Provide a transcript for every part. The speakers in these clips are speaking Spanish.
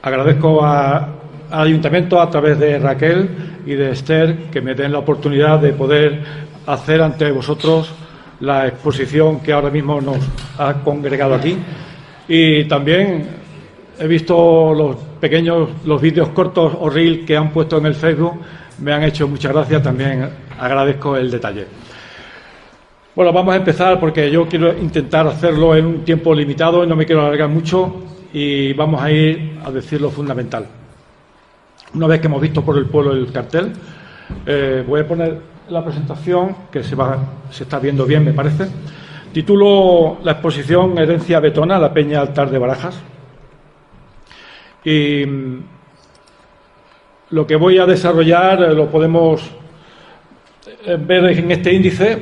Agradezco al Ayuntamiento, a través de Raquel y de Esther, que me den la oportunidad de poder hacer ante vosotros la exposición que ahora mismo nos ha congregado aquí. Y también he visto los vídeos cortos o reel que han puesto en el Facebook. Me han hecho muchas gracias, también agradezco el detalle. Bueno, vamos a empezar porque yo quiero intentar hacerlo en un tiempo limitado y no me quiero alargar mucho, y vamos a ir a decir lo fundamental. Una vez que hemos visto por el pueblo el cartel, voy a poner la presentación, que se está viendo bien, me parece. Titulo la exposición Herencia Betona, la Peña Altar de Barajas. Y lo que voy a desarrollar lo podemos ver en este índice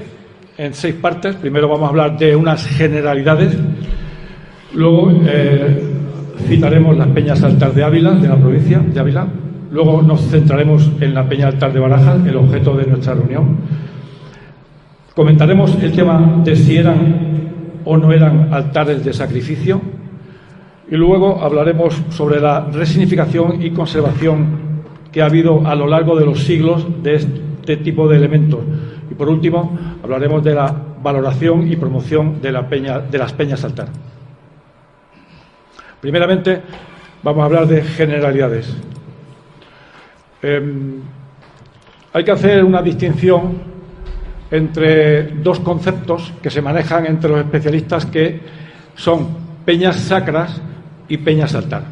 en 6 partes. Primero vamos a hablar de unas generalidades. Luego citaremos las peñas altar de Ávila, de la provincia de Ávila. Luego nos centraremos en la peña altar de Barajas, el objeto de nuestra reunión. Comentaremos el tema de si eran o no eran altares de sacrificio. Y luego hablaremos sobre la resignificación y conservación que ha habido a lo largo de los siglos de este tipo de elementos. Y por último, hablaremos de la valoración y promoción de las peñas altar. Primeramente, vamos a hablar de generalidades. Hay que hacer una distinción entre dos conceptos que se manejan entre los especialistas, que son peñas sacras y peñas altar.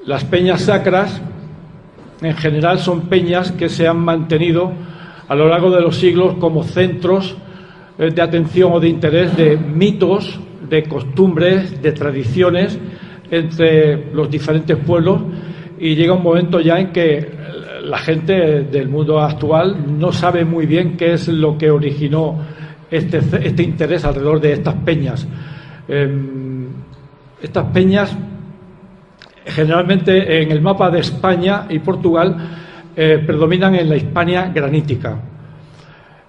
Las peñas sacras, en general, son peñas que se han mantenido a lo largo de los siglos como centros de atención o de interés de mitos, de costumbres, de tradiciones entre los diferentes pueblos, y llega un momento ya en que la gente del mundo actual no sabe muy bien qué es lo que originó este interés alrededor de estas peñas. Estas peñas, generalmente en el mapa de España y Portugal, predominan en la Hispania granítica.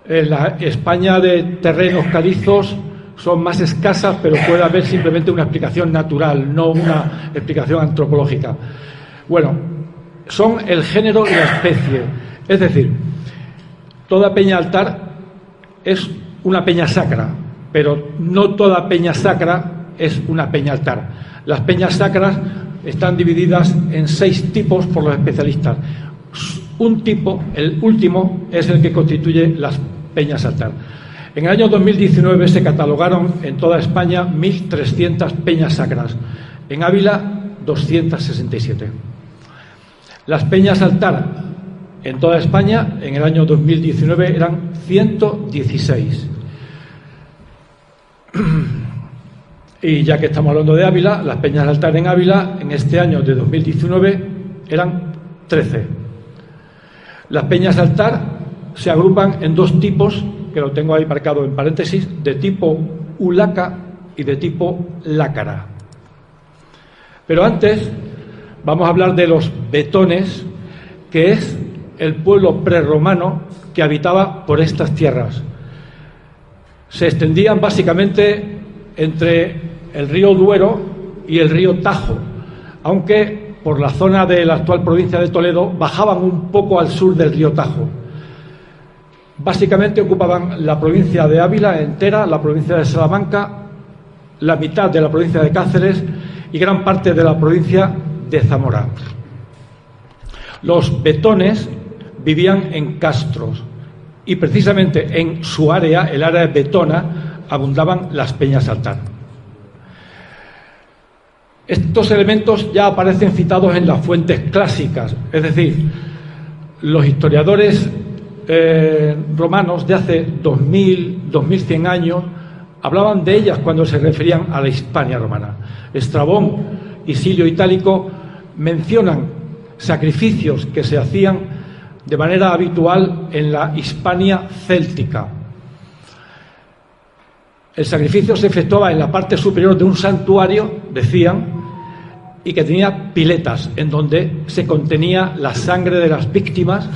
En la España de terrenos calizos son más escasas, pero puede haber simplemente una explicación natural, no una explicación antropológica. Bueno, son el género y la especie. Es decir, toda peña altar es una peña sacra, pero no toda peña sacra es una peña altar. Las peñas sacras están divididas en 6 tipos por los especialistas. Un tipo, el último, es el que constituye las peñas altar. En el año 2019 se catalogaron en toda España 1.300 peñas sacras. En Ávila, 267. Las peñas altar en toda España en el año 2019 eran 116. Y ya que estamos hablando de Ávila, las peñas altar en Ávila en este año de 2019 eran 13. Las peñas altar se agrupan en 2 tipos, que lo tengo ahí marcado en paréntesis, de tipo ulaca y de tipo lácara. Pero antes vamos a hablar de los betones, que es el pueblo prerromano que habitaba por estas tierras. Se extendían básicamente entre el río Duero y el río Tajo, aunque por la zona de la actual provincia de Toledo bajaban un poco al sur del río Tajo. Básicamente ocupaban la provincia de Ávila entera, la provincia de Salamanca, la mitad de la provincia de Cáceres y gran parte de la provincia de Zamora. Los betones vivían en castros y precisamente en su área, el área de betona, abundaban las peñas altar. Estos elementos ya aparecen citados en las fuentes clásicas, es decir, los historiadores romanos de hace 2000, 2100 años hablaban de ellas cuando se referían a la Hispania romana. Estrabón y Silio Itálico mencionan sacrificios que se hacían de manera habitual en la Hispania céltica. El sacrificio se efectuaba en la parte superior de un santuario, decían, y que tenía piletas en donde se contenía la sangre de las víctimas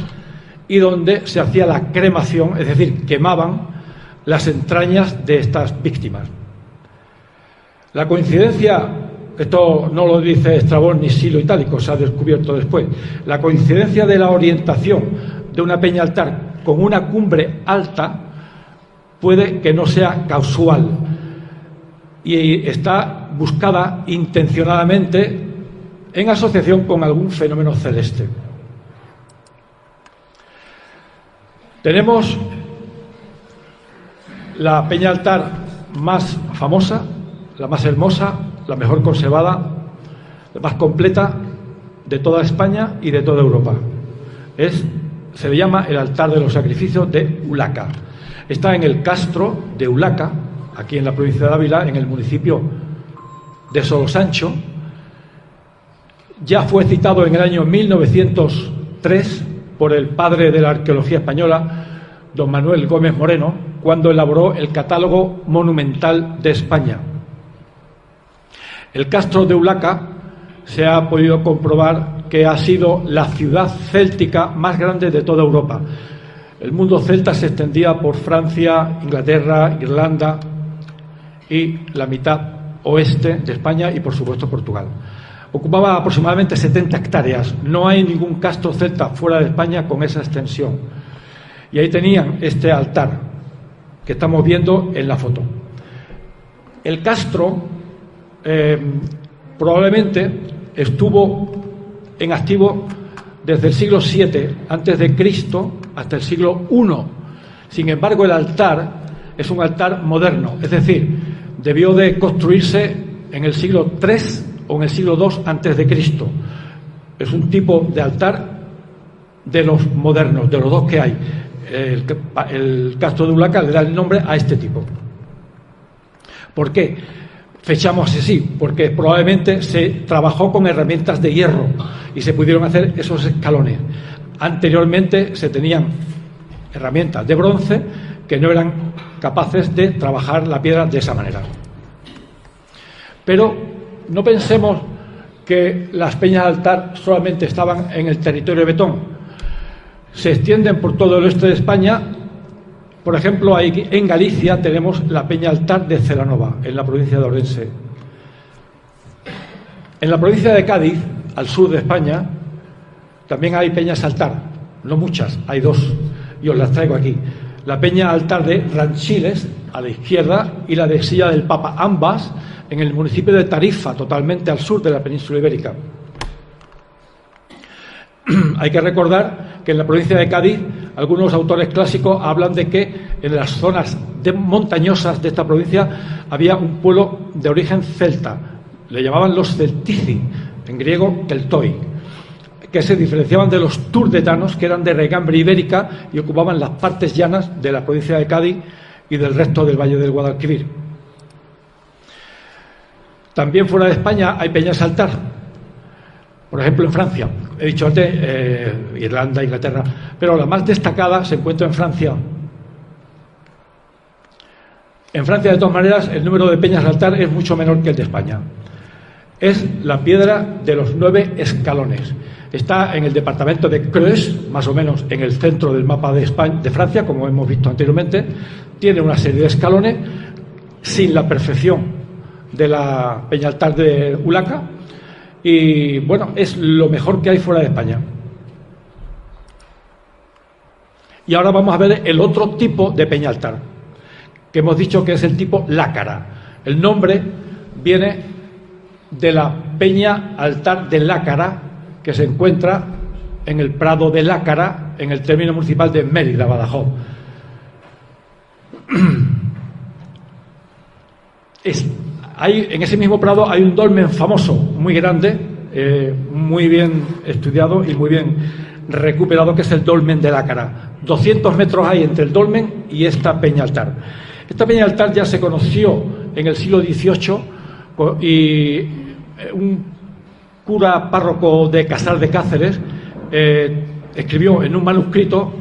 y donde se hacía la cremación, es decir, quemaban las entrañas de estas víctimas. La coincidencia esto no lo dice Estrabón ni Silo Itálico, se ha descubierto después, la coincidencia de la orientación de una peña altar con una cumbre alta puede que no sea casual y está buscada intencionadamente en asociación con algún fenómeno celeste. Tenemos la peña altar más famosa, la más hermosa, la mejor conservada, la más completa de toda España y de toda Europa. Se le llama el altar de los sacrificios de Ulaca. Está en el castro de Ulaca, aquí en la provincia de Ávila, en el municipio de Solosancho. Ya fue citado en el año 1903 por el padre de la arqueología española, don Manuel Gómez Moreno, cuando elaboró el Catálogo Monumental de España. El castro de Ulaca se ha podido comprobar que ha sido la ciudad céltica más grande de toda Europa. El mundo celta se extendía por Francia, Inglaterra, Irlanda y la mitad oeste de España y, por supuesto, Portugal. Ocupaba aproximadamente 70 hectáreas. No hay ningún castro celta fuera de España con esa extensión. Y ahí tenían este altar que estamos viendo en la foto. El castro probablemente estuvo en activo desde el siglo VII antes de Cristo hasta el siglo I. Sin embargo, el altar es un altar moderno, es decir, debió de construirse en el siglo III o en el siglo II antes de Cristo. Es un tipo de altar de los modernos, de los dos que hay. El castro de Ulaca le da el nombre a este tipo. ¿Por qué fechamos así? Porque probablemente se trabajó con herramientas de hierro y se pudieron hacer esos escalones. Anteriormente se tenían herramientas de bronce que no eran capaces de trabajar la piedra de esa manera. Pero no pensemos que las peñas de altar solamente estaban en el territorio de Betón. Se extienden por todo el oeste de España. Por ejemplo, ahí en Galicia tenemos la peña altar de Celanova, en la provincia de Ourense. En la provincia de Cádiz, al sur de España, también hay peñas altar. No muchas, hay dos, y os las traigo aquí. La peña altar de Ranchiles, a la izquierda, y la de Silla del Papa, ambas en el municipio de Tarifa, totalmente al sur de la península ibérica. Hay que recordar que en la provincia de Cádiz algunos autores clásicos hablan de que en las zonas montañosas de esta provincia había un pueblo de origen celta, le llamaban los celtici, en griego keltoi, que se diferenciaban de los turdetanos, que eran de regambre ibérica y ocupaban las partes llanas de la provincia de Cádiz y del resto del valle del Guadalquivir. También fuera de España hay peñas altar, por ejemplo en Francia. He dicho antes Irlanda, Inglaterra, pero la más destacada se encuentra en Francia. En Francia, de todas maneras, el número de peñas de altar es mucho menor que el de España. Es la piedra de los 9 escalones. Está en el departamento de Creuse, más o menos en el centro del mapa de España, de Francia, como hemos visto anteriormente. Tiene una serie de escalones sin la perfección de la peña altar de Ulaca. Y bueno, es lo mejor que hay fuera de España. Y ahora vamos a ver el otro tipo de peña altar, que hemos dicho que es el tipo lácara. El nombre viene de la peña altar de Lácara, que se encuentra en el Prado de Lácara, en el término municipal de Mérida, Badajoz. En ese mismo prado hay un dolmen famoso, muy grande, muy bien estudiado y muy bien recuperado, que es el dolmen de Lácara. 200 metros hay entre el dolmen y esta peña altar. Esta peña altar ya se conoció en el siglo XVIII y un cura párroco de Casal de Cáceres escribió en un manuscrito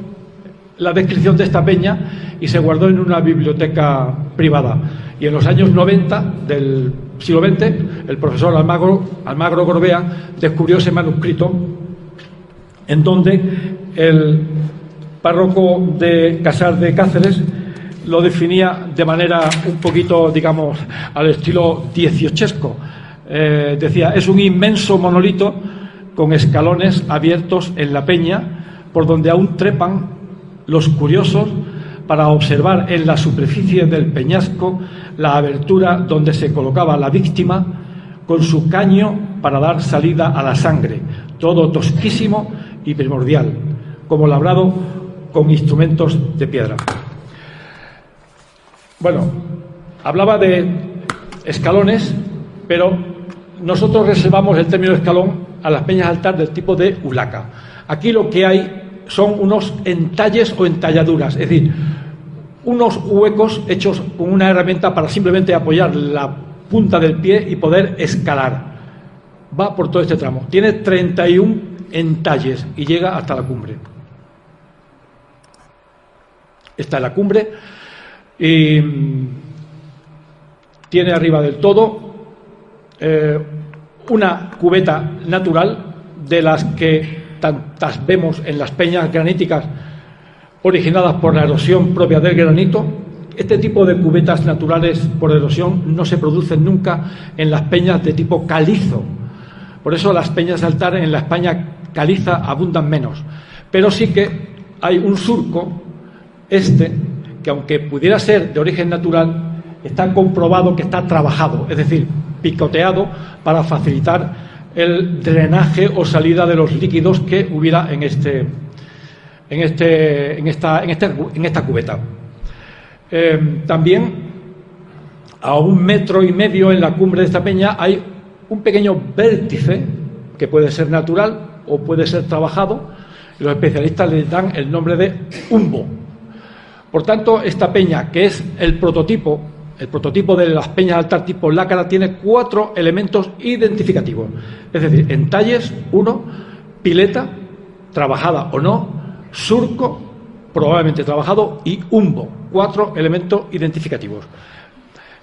la descripción de esta peña y se guardó en una biblioteca privada. Y en los años 90 del siglo XX, el profesor Almagro Gorbea descubrió ese manuscrito en donde el párroco de Casal de Cáceres lo definía de manera un poquito, digamos, al estilo dieciochesco. decía, es un inmenso monolito con escalones abiertos en la peña, por donde aún trepan los curiosos para observar en la superficie del peñasco la abertura donde se colocaba la víctima con su caño para dar salida a la sangre, todo tosquísimo y primordial, como labrado con instrumentos de piedra. Bueno, hablaba de escalones, pero nosotros reservamos el término escalón a las peñas altar del tipo de Ulaca. Aquí lo que hay son unos entalles o entalladuras, es decir, unos huecos hechos con una herramienta para simplemente apoyar la punta del pie y poder escalar. Va por todo este tramo. Tiene 31 entalles y llega hasta la cumbre. Esta es la cumbre y tiene arriba del todo una cubeta natural de las que tantas vemos en las peñas graníticas originadas por la erosión propia del granito. Este tipo de cubetas naturales por erosión no se producen nunca en las peñas de tipo calizo. Por eso las peñas de altar en la España caliza abundan menos. Pero sí que hay un surco, que aunque pudiera ser de origen natural, está comprobado que está trabajado, es decir, picoteado para facilitar el drenaje o salida de los líquidos que hubiera en esta cubeta. También a 1,5 metros en la cumbre de esta peña hay un pequeño vértice que puede ser natural o puede ser trabajado, y los especialistas le dan el nombre de umbo. Por tanto, esta peña, que es el prototipo de las peñas de altar tipo Lácara, tiene 4 elementos identificativos, es decir, entalles, 1, pileta, trabajada o no, surco, probablemente trabajado, y umbo, 4 elementos identificativos.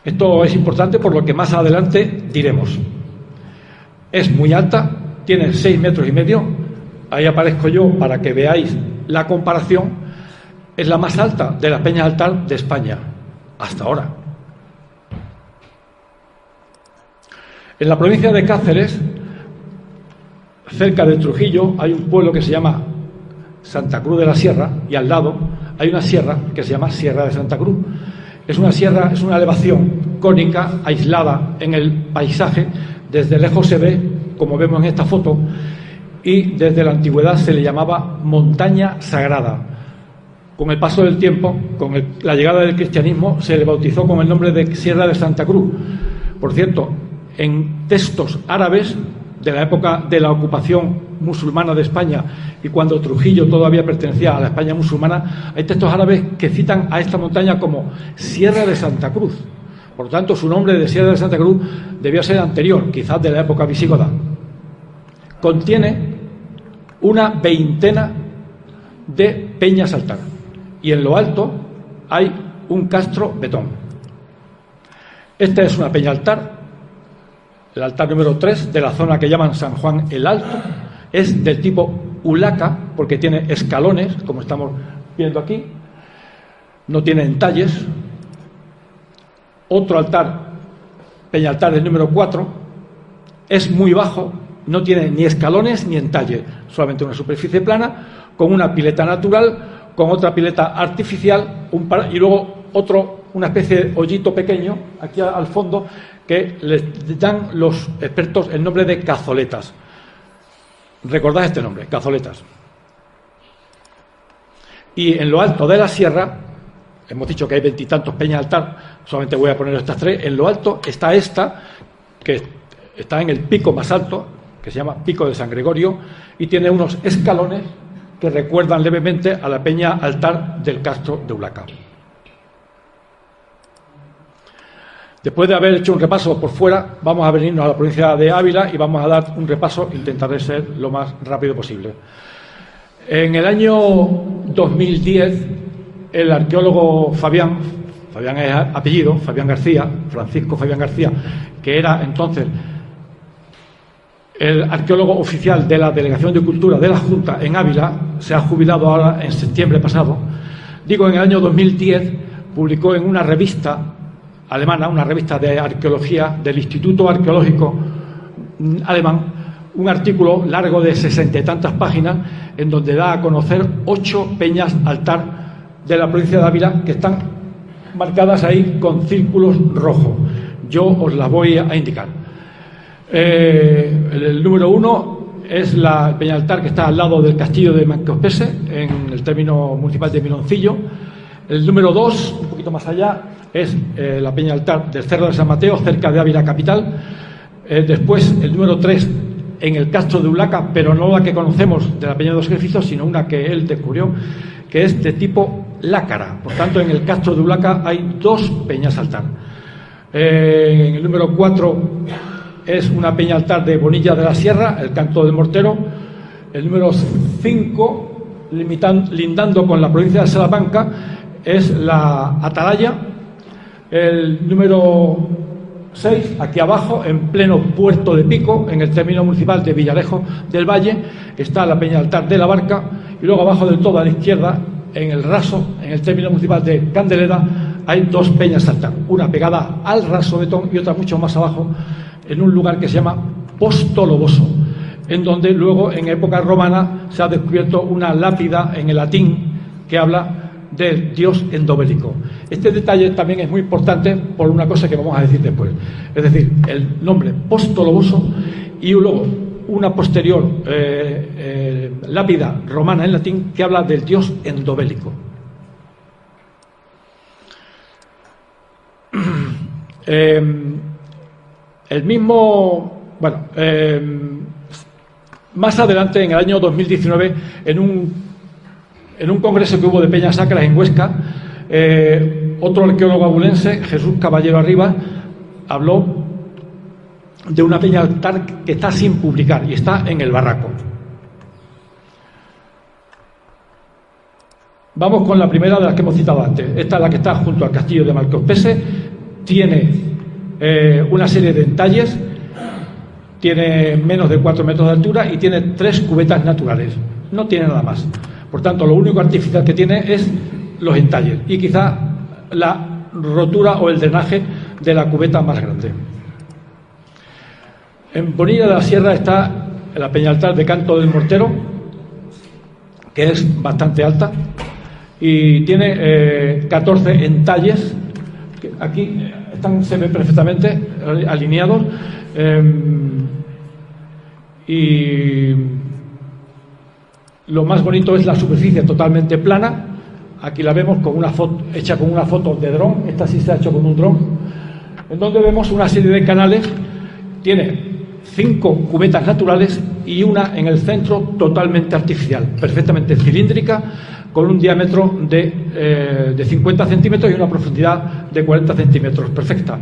Esto es importante por lo que más adelante diremos. Es muy alta, tiene 6,5 metros, ahí aparezco yo para que veáis la comparación. Es la más alta de las peñas de altar de España, hasta ahora. En la provincia de Cáceres, cerca de Trujillo, hay un pueblo que se llama Santa Cruz de la Sierra, y al lado hay una sierra que se llama Sierra de Santa Cruz. Es una sierra, es una elevación cónica, aislada en el paisaje. Desde lejos se ve, como vemos en esta foto, y desde la antigüedad se le llamaba montaña sagrada. Con el paso del tiempo, con la llegada del cristianismo, se le bautizó con el nombre de Sierra de Santa Cruz. Por cierto, en textos árabes de la época de la ocupación musulmana de España y cuando Trujillo todavía pertenecía a la España musulmana, hay textos árabes que citan a esta montaña como Sierra de Santa Cruz. Por lo tanto, su nombre de Sierra de Santa Cruz debió ser anterior, quizás de la época visigoda. Contiene una veintena de peñas altar y en lo alto hay un castro betón. Esta es una peña altar, el altar número 3 de la zona que llaman San Juan el Alto. Es del tipo Ulaca porque tiene escalones, como estamos viendo aquí, no tiene entalles. Otro altar, peña altar del número 4, es muy bajo, no tiene ni escalones ni entalles, solamente una superficie plana con una pileta natural, con otra pileta artificial y luego una especie de hoyito pequeño aquí al fondo que les dan los expertos el nombre de cazoletas. Recordad este nombre, cazoletas. Y en lo alto de la sierra, hemos dicho que hay 20 y tantos peñas altar, solamente voy a poner estas 3. En lo alto está esta, que está en el pico más alto, que se llama Pico de San Gregorio, y tiene unos escalones que recuerdan levemente a la peña altar del castro de Ulaca. Después de haber hecho un repaso por fuera, vamos a venirnos a la provincia de Ávila y vamos a dar un repaso, intentaré ser lo más rápido posible. En el año 2010, el arqueólogo Fabián es apellido, Fabián García, Francisco Fabián García, que era entonces el arqueólogo oficial de la Delegación de Cultura de la Junta en Ávila, se ha jubilado ahora en septiembre pasado. Digo, en el año 2010 publicó en una revista alemana, una revista de arqueología del Instituto Arqueológico Alemán, un artículo largo de 60 y tantas páginas en donde da a conocer 8 peñas altar de la provincia de Ávila que están marcadas ahí con círculos rojos. Yo os las voy a indicar. El número 1 es la peñaltar que está al lado del castillo de Mancospese, en el término municipal de Miloncillo. El número 2, un poquito más allá, es la peñaltar del Cerro de San Mateo, cerca de Ávila capital. Después, el número 3, en el castro de Ulaca, pero no la que conocemos de la Peña de los Sacrificios, sino una que él descubrió, que es de tipo lácara. Por tanto, en el castro de Ulaca hay 2 peñas altar. En el número 4 es una peña altar de Bonilla de la Sierra, el Canto del Mortero. El número 5, lindando con la provincia de Salamanca, es la Atalaya. El número 6, aquí abajo, en pleno puerto de Pico, en el término municipal de Villarejo del Valle, está la peña altar de la Barca. Y luego abajo del todo, a la izquierda, en el raso, en el término municipal de Candelera, hay 2 peñas altar, una pegada al raso betón y otra mucho más abajo, en un lugar que se llama Posto Loboso, en donde luego, en época romana, se ha descubierto una lápida en el latín que habla del dios endobélico. Este detalle también es muy importante por una cosa que vamos a decir después. Es decir, el nombre Posto Loboso y luego una posterior lápida romana en latín que habla del dios endobélico. El mismo, bueno, más adelante, en el año 2019, en un congreso que hubo de peñas sacras en Huesca, otro arqueólogo abulense, Jesús Caballero Arriba, habló de una peña altar que está sin publicar y está en el Barraco. Vamos con la primera de las que hemos citado antes. Esta es la que está junto al castillo de Mancospese. Tiene una serie de entalles, tiene menos de 4 metros de altura y tiene 3 cubetas naturales. No tiene nada más. Por tanto, lo único artificial que tiene es los entalles y quizá la rotura o el drenaje de la cubeta más grande. En Bonilla de la Sierra está la peñaltar de Canto del Mortero, que es bastante alta y tiene 14 entalles. Aquí se ven perfectamente alineados y lo más bonito es la superficie totalmente plana. Aquí la vemos con una foto, hecha con una foto de dron. Esta sí se ha hecho con un dron, en donde vemos una serie de canales. Tiene 5 cubetas naturales y una en el centro totalmente artificial, perfectamente cilíndrica, con un diámetro de 50 centímetros y una profundidad de 40 centímetros, perfecta.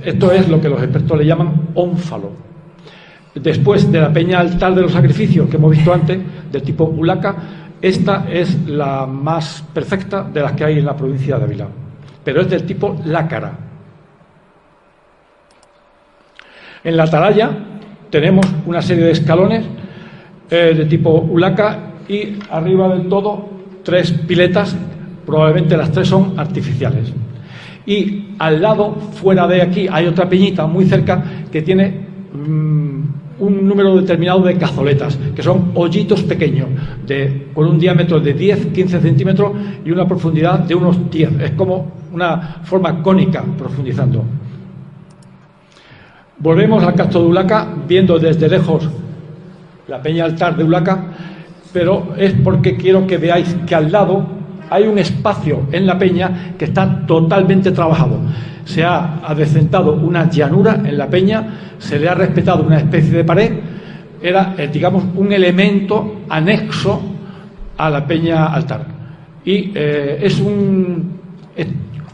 Esto es lo que los expertos le llaman ónfalo. Después de la peña altar de los sacrificios que hemos visto antes, del tipo Ulaca, esta es la más perfecta de las que hay en la provincia de Ávila, pero es del tipo lácara. En la atalaya tenemos una serie de escalones de tipo Ulaca y arriba del todo 3 piletas, probablemente las 3 son artificiales. Y al lado, fuera de aquí, hay otra peñita muy cerca que tiene un número determinado de cazoletas, que son hoyitos pequeños, con un diámetro de 10-15 centímetros y una profundidad de unos 10. Es como una forma cónica profundizando. Volvemos al castro de Ulaca, viendo desde lejos la peña altar de Ulaca, pero es porque quiero que veáis que al lado hay un espacio en la peña que está totalmente trabajado. Se ha adecentado una llanura en la peña, se le ha respetado una especie de pared, era, digamos, un elemento anexo a la peña altar. Y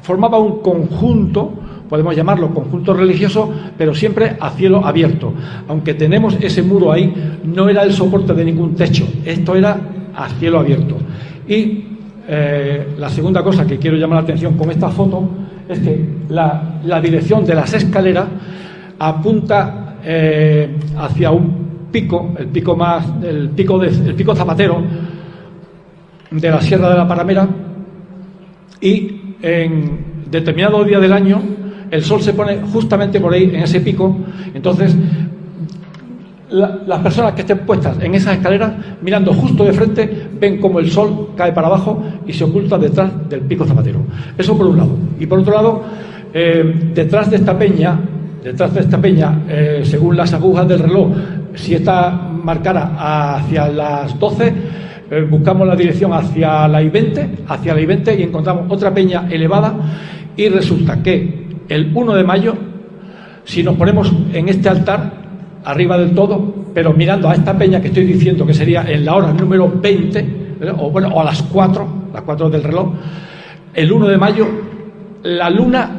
formaba un conjunto, podemos llamarlo conjunto religioso, pero siempre a cielo abierto. Aunque tenemos ese muro ahí, no era el soporte de ningún techo, esto era a cielo abierto. Y la segunda cosa que quiero llamar la atención con esta foto es que la dirección de las escaleras apunta hacia un pico, el pico Zapatero de la Sierra de la Paramera, y determinados días del año el sol se pone justamente por ahí, en ese pico. Entonces, las personas que estén puestas en esas escaleras, mirando justo de frente, ven como el sol cae para abajo y se oculta detrás del pico Zapatero. Eso por un lado. Y por otro lado, detrás de esta peña, según las agujas del reloj, si está marcada hacia las 12, buscamos la dirección hacia la I-20, y encontramos otra peña elevada, y resulta que el 1 de mayo, si nos ponemos en este altar, arriba del todo, pero mirando a esta peña que estoy diciendo, que sería en la hora número 20, o a las 4 del reloj, el 1 de mayo, la luna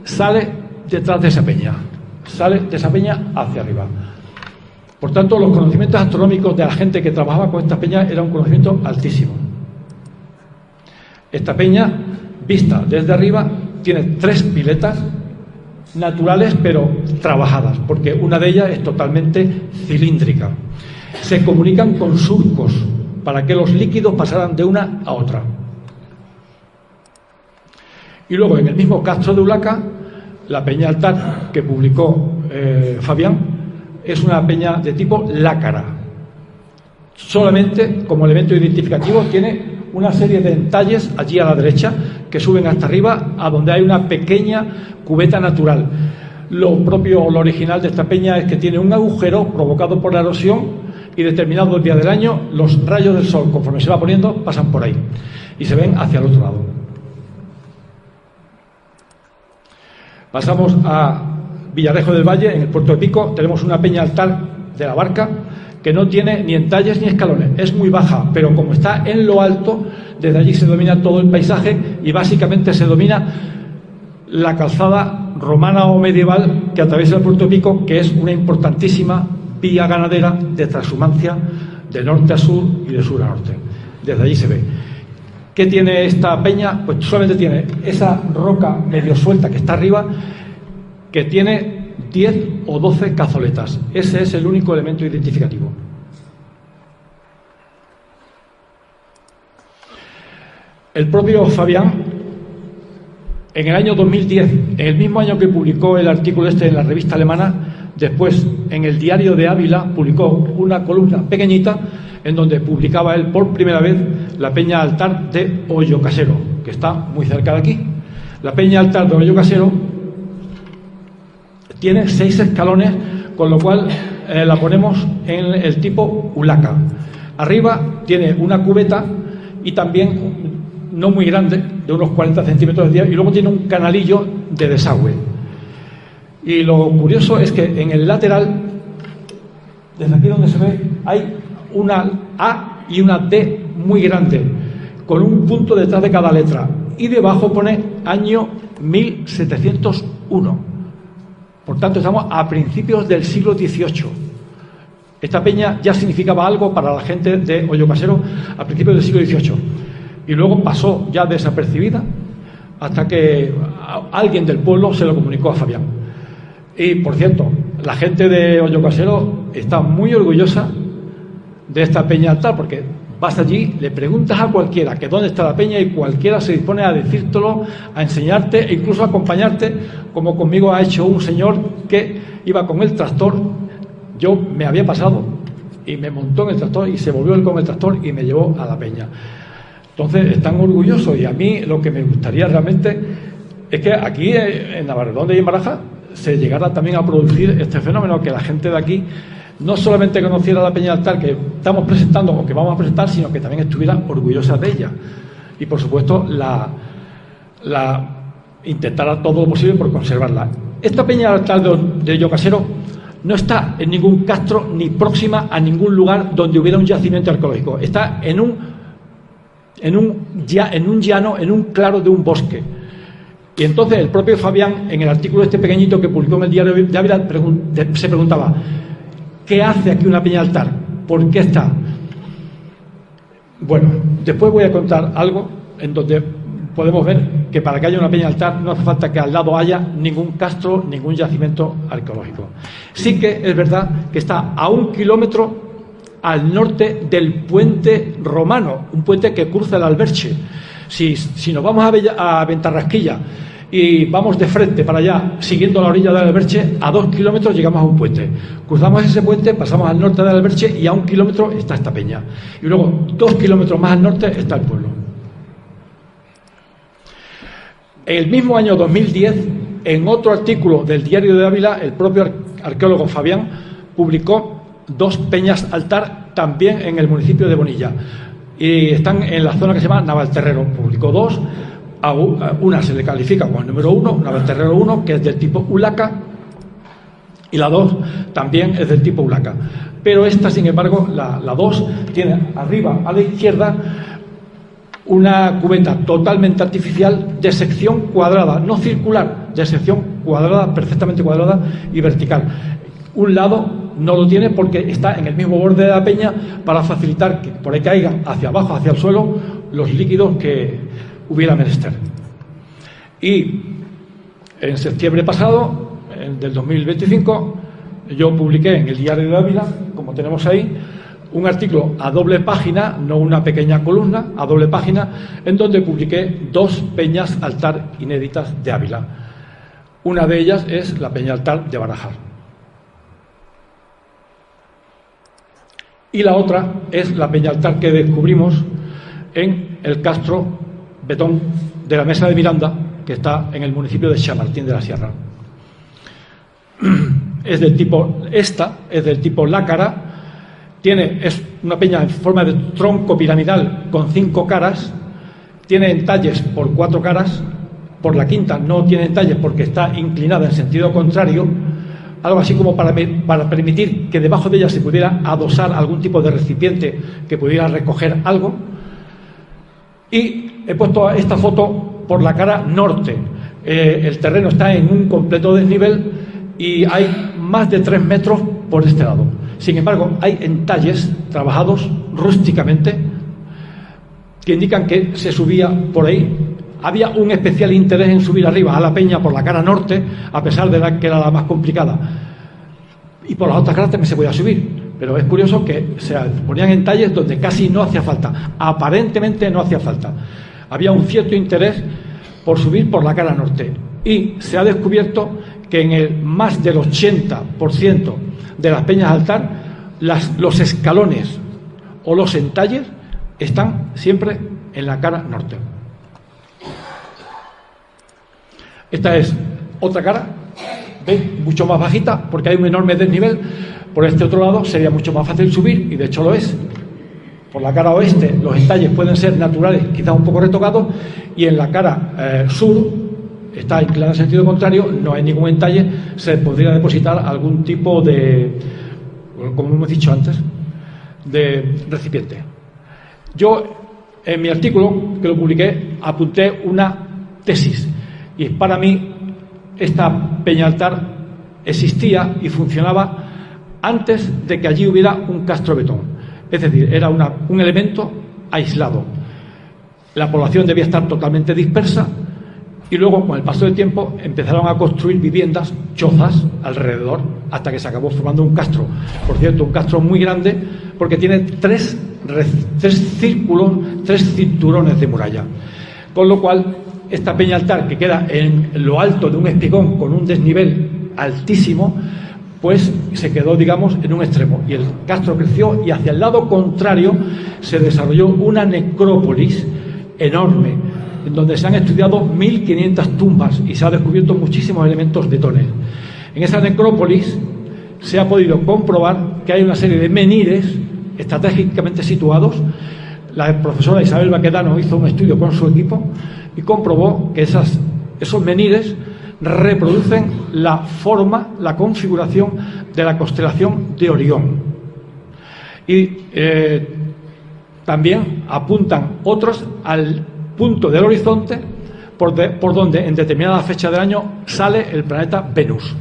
sale detrás de esa peña, hacia arriba. Por tanto, los conocimientos astronómicos de la gente que trabajaba con esta peña eran un conocimiento altísimo. Esta peña, vista desde arriba, tiene 3 piletas naturales, pero trabajadas, porque una de ellas es totalmente cilíndrica. Se comunican con surcos para que los líquidos pasaran de una a otra. Y luego, en el mismo Castro de Ulaca, la peña altar que publicó Fabián es una peña de tipo lácara. Solamente, como elemento identificativo, tiene una serie de entalles allí a la derecha que suben hasta arriba, a donde hay una pequeña cubeta natural. Lo original de esta peña es que tiene un agujero provocado por la erosión, y determinados días del año los rayos del sol, conforme se va poniendo, pasan por ahí y se ven hacia el otro lado. Pasamos a Villarejo del Valle, en el puerto de Pico. Tenemos una peña altar de la Barca que no tiene ni entalles ni escalones, es muy baja, pero como está en lo alto, desde allí se domina todo el paisaje, y básicamente se domina la calzada romana o medieval que atraviesa el puerto de Pico, que es una importantísima vía ganadera de transhumancia de norte a sur y de sur a norte. Desde allí se ve. ¿Qué tiene esta peña? Pues solamente tiene esa roca medio suelta que está arriba, que tiene 10 o 12 cazoletas. Ese es el único elemento identificativo. El propio Fabián, en el año 2010, en el mismo año que publicó el artículo este en la revista alemana, después en el Diario de Ávila publicó una columna pequeñita en donde publicaba él por primera vez la peña altar de Hoyo Casero, que está muy cerca de aquí. La peña altar de Hoyo Casero tiene 6 escalones, con lo cual la ponemos en el tipo Ulaca. Arriba tiene una cubeta, y también no muy grande, de unos 40 centímetros de diámetro, y luego tiene un canalillo de desagüe. Y lo curioso es que en el lateral, desde aquí donde se ve, hay una A y una D muy grande, con un punto detrás de cada letra, y debajo pone año 1701. Por tanto, estamos a principios del siglo XVIII. Esta peña ya significaba algo para la gente de Hoyo Casero a principios del siglo XVIII. Y luego pasó ya desapercibida hasta que alguien del pueblo se lo comunicó a Fabián. Y, por cierto, la gente de Hoyo Casero está muy orgullosa de esta peña altar, porque vas allí, le preguntas a cualquiera que dónde está la peña, y cualquiera se dispone a decírtelo, a enseñarte e incluso a acompañarte, como conmigo ha hecho un señor que iba con el tractor. Yo me había pasado y me montó en el tractor y se volvió él con el tractor y me llevó a la peña. Entonces están orgullosos, y a mí lo que me gustaría realmente es que aquí en Navarredonda y en Baraja se llegara también a producir este fenómeno, que la gente de aquí no solamente conociera la peña altar que estamos presentando o que vamos a presentar, sino que también estuviera orgullosa de ella, y por supuesto la intentara todo lo posible por conservarla. Esta peña altar de Hoyo Casero no está en ningún castro ni próxima a ningún lugar donde hubiera un yacimiento arqueológico. Está en un llano, en un claro de un bosque. Y entonces el propio Fabián, en el artículo este pequeñito que publicó en el Diario de Ávila, se preguntaba: ¿qué hace aquí una peña altar? ¿Por qué está? Bueno, después voy a contar algo en donde podemos ver que para que haya una peña altar no hace falta que al lado haya ningún castro, ningún yacimiento arqueológico. Sí que es verdad que está a 1 kilómetro al norte del puente romano, un puente que cruza el Alberche. Si nos vamos a Ventarrasquilla y vamos de frente para allá, siguiendo la orilla del Alberche. A 2 kilómetros llegamos a un puente. Cruzamos ese puente, pasamos al norte del Alberche y a 1 kilómetro está esta peña. Y luego 2 kilómetros más al norte está el pueblo. En el mismo año 2010, en otro artículo del Diario de Ávila, el propio arqueólogo Fabián publicó 2 peñas altar también en el municipio de Bonilla. Y están en la zona que se llama Navalterrero. Publicó 2. Una se le califica como el número 1, Navalterrero 1, que es del tipo Ulaca, y la 2 también es del tipo Ulaca. Pero esta, sin embargo, la 2, tiene arriba a la izquierda una cubeta totalmente artificial de sección cuadrada, no circular, de sección cuadrada, perfectamente cuadrada y vertical. Un lado no lo tiene porque está en el mismo borde de la peña para facilitar que por ahí caigan hacia abajo, hacia el suelo, los líquidos que hubiera menester. Y en septiembre pasado, del 2025, yo publiqué en el Diario de Ávila, como tenemos ahí, un artículo a doble página, no una pequeña columna, a doble página, en donde publiqué 2 peñas altar inéditas de Ávila. Una de ellas es la peña altar de Barajar. Y la otra es la peña altar que descubrimos en el castro Betón de la Mesa de Miranda, que está en el municipio de Chamartín de la Sierra. Es del tipo Lácara. Es una peña en forma de tronco piramidal con 5 caras, tiene entalles por 4 caras, por la quinta no tiene entalles porque está inclinada en sentido contrario, algo así como para permitir que debajo de ella se pudiera adosar algún tipo de recipiente que pudiera recoger algo. Y he puesto esta foto por la cara norte. El terreno está en un completo desnivel y hay más de 3 metros por este lado. Sin embargo, hay entalles trabajados rústicamente que indican que se subía por ahí. Había un especial interés en subir arriba a la peña por la cara norte, a pesar de que era la más complicada. Y por las otras caras también se podía subir. Pero es curioso que se ponían entalles donde casi no hacía falta. Aparentemente no hacía falta. Había un cierto interés por subir por la cara norte. Y se ha descubierto que en el más del 80% de las peñas altar, los escalones o los entalles están siempre en la cara norte. Esta es otra cara, ¿veis? Mucho más bajita porque hay un enorme desnivel. Por este otro lado sería mucho más fácil subir, y de hecho lo es. Por la cara oeste los entalles pueden ser naturales, quizás un poco retocados, y en la cara sur está inclinada en sentido contrario, no hay ningún entalle, se podría depositar algún tipo de, como hemos dicho antes, de recipiente. Yo, en mi artículo, que lo publiqué, apunté una tesis, y para mí esta peña altar existía y funcionaba antes de que allí hubiera un castro betón. Es decir, era un elemento aislado. La población debía estar totalmente dispersa, y luego, con el paso del tiempo, empezaron a construir viviendas, chozas, alrededor, hasta que se acabó formando un castro. Por cierto, un castro muy grande, porque tiene 3 círculos, 3 cinturones de muralla. Con lo cual, esta peña altar, que queda en lo alto de un espigón con un desnivel altísimo, pues se quedó, digamos, en un extremo. Y el castro creció, y hacia el lado contrario se desarrolló una necrópolis enorme, en donde se han estudiado 1.500 tumbas y se han descubierto muchísimos elementos de tones. En esa necrópolis se ha podido comprobar que hay una serie de menires estratégicamente situados. La profesora Isabel Baquedano hizo un estudio con su equipo y comprobó que esos menires reproducen la forma, la configuración de la constelación de Orión. Y también apuntan otros al punto del horizonte por donde en determinada fecha del año sale el planeta Venus.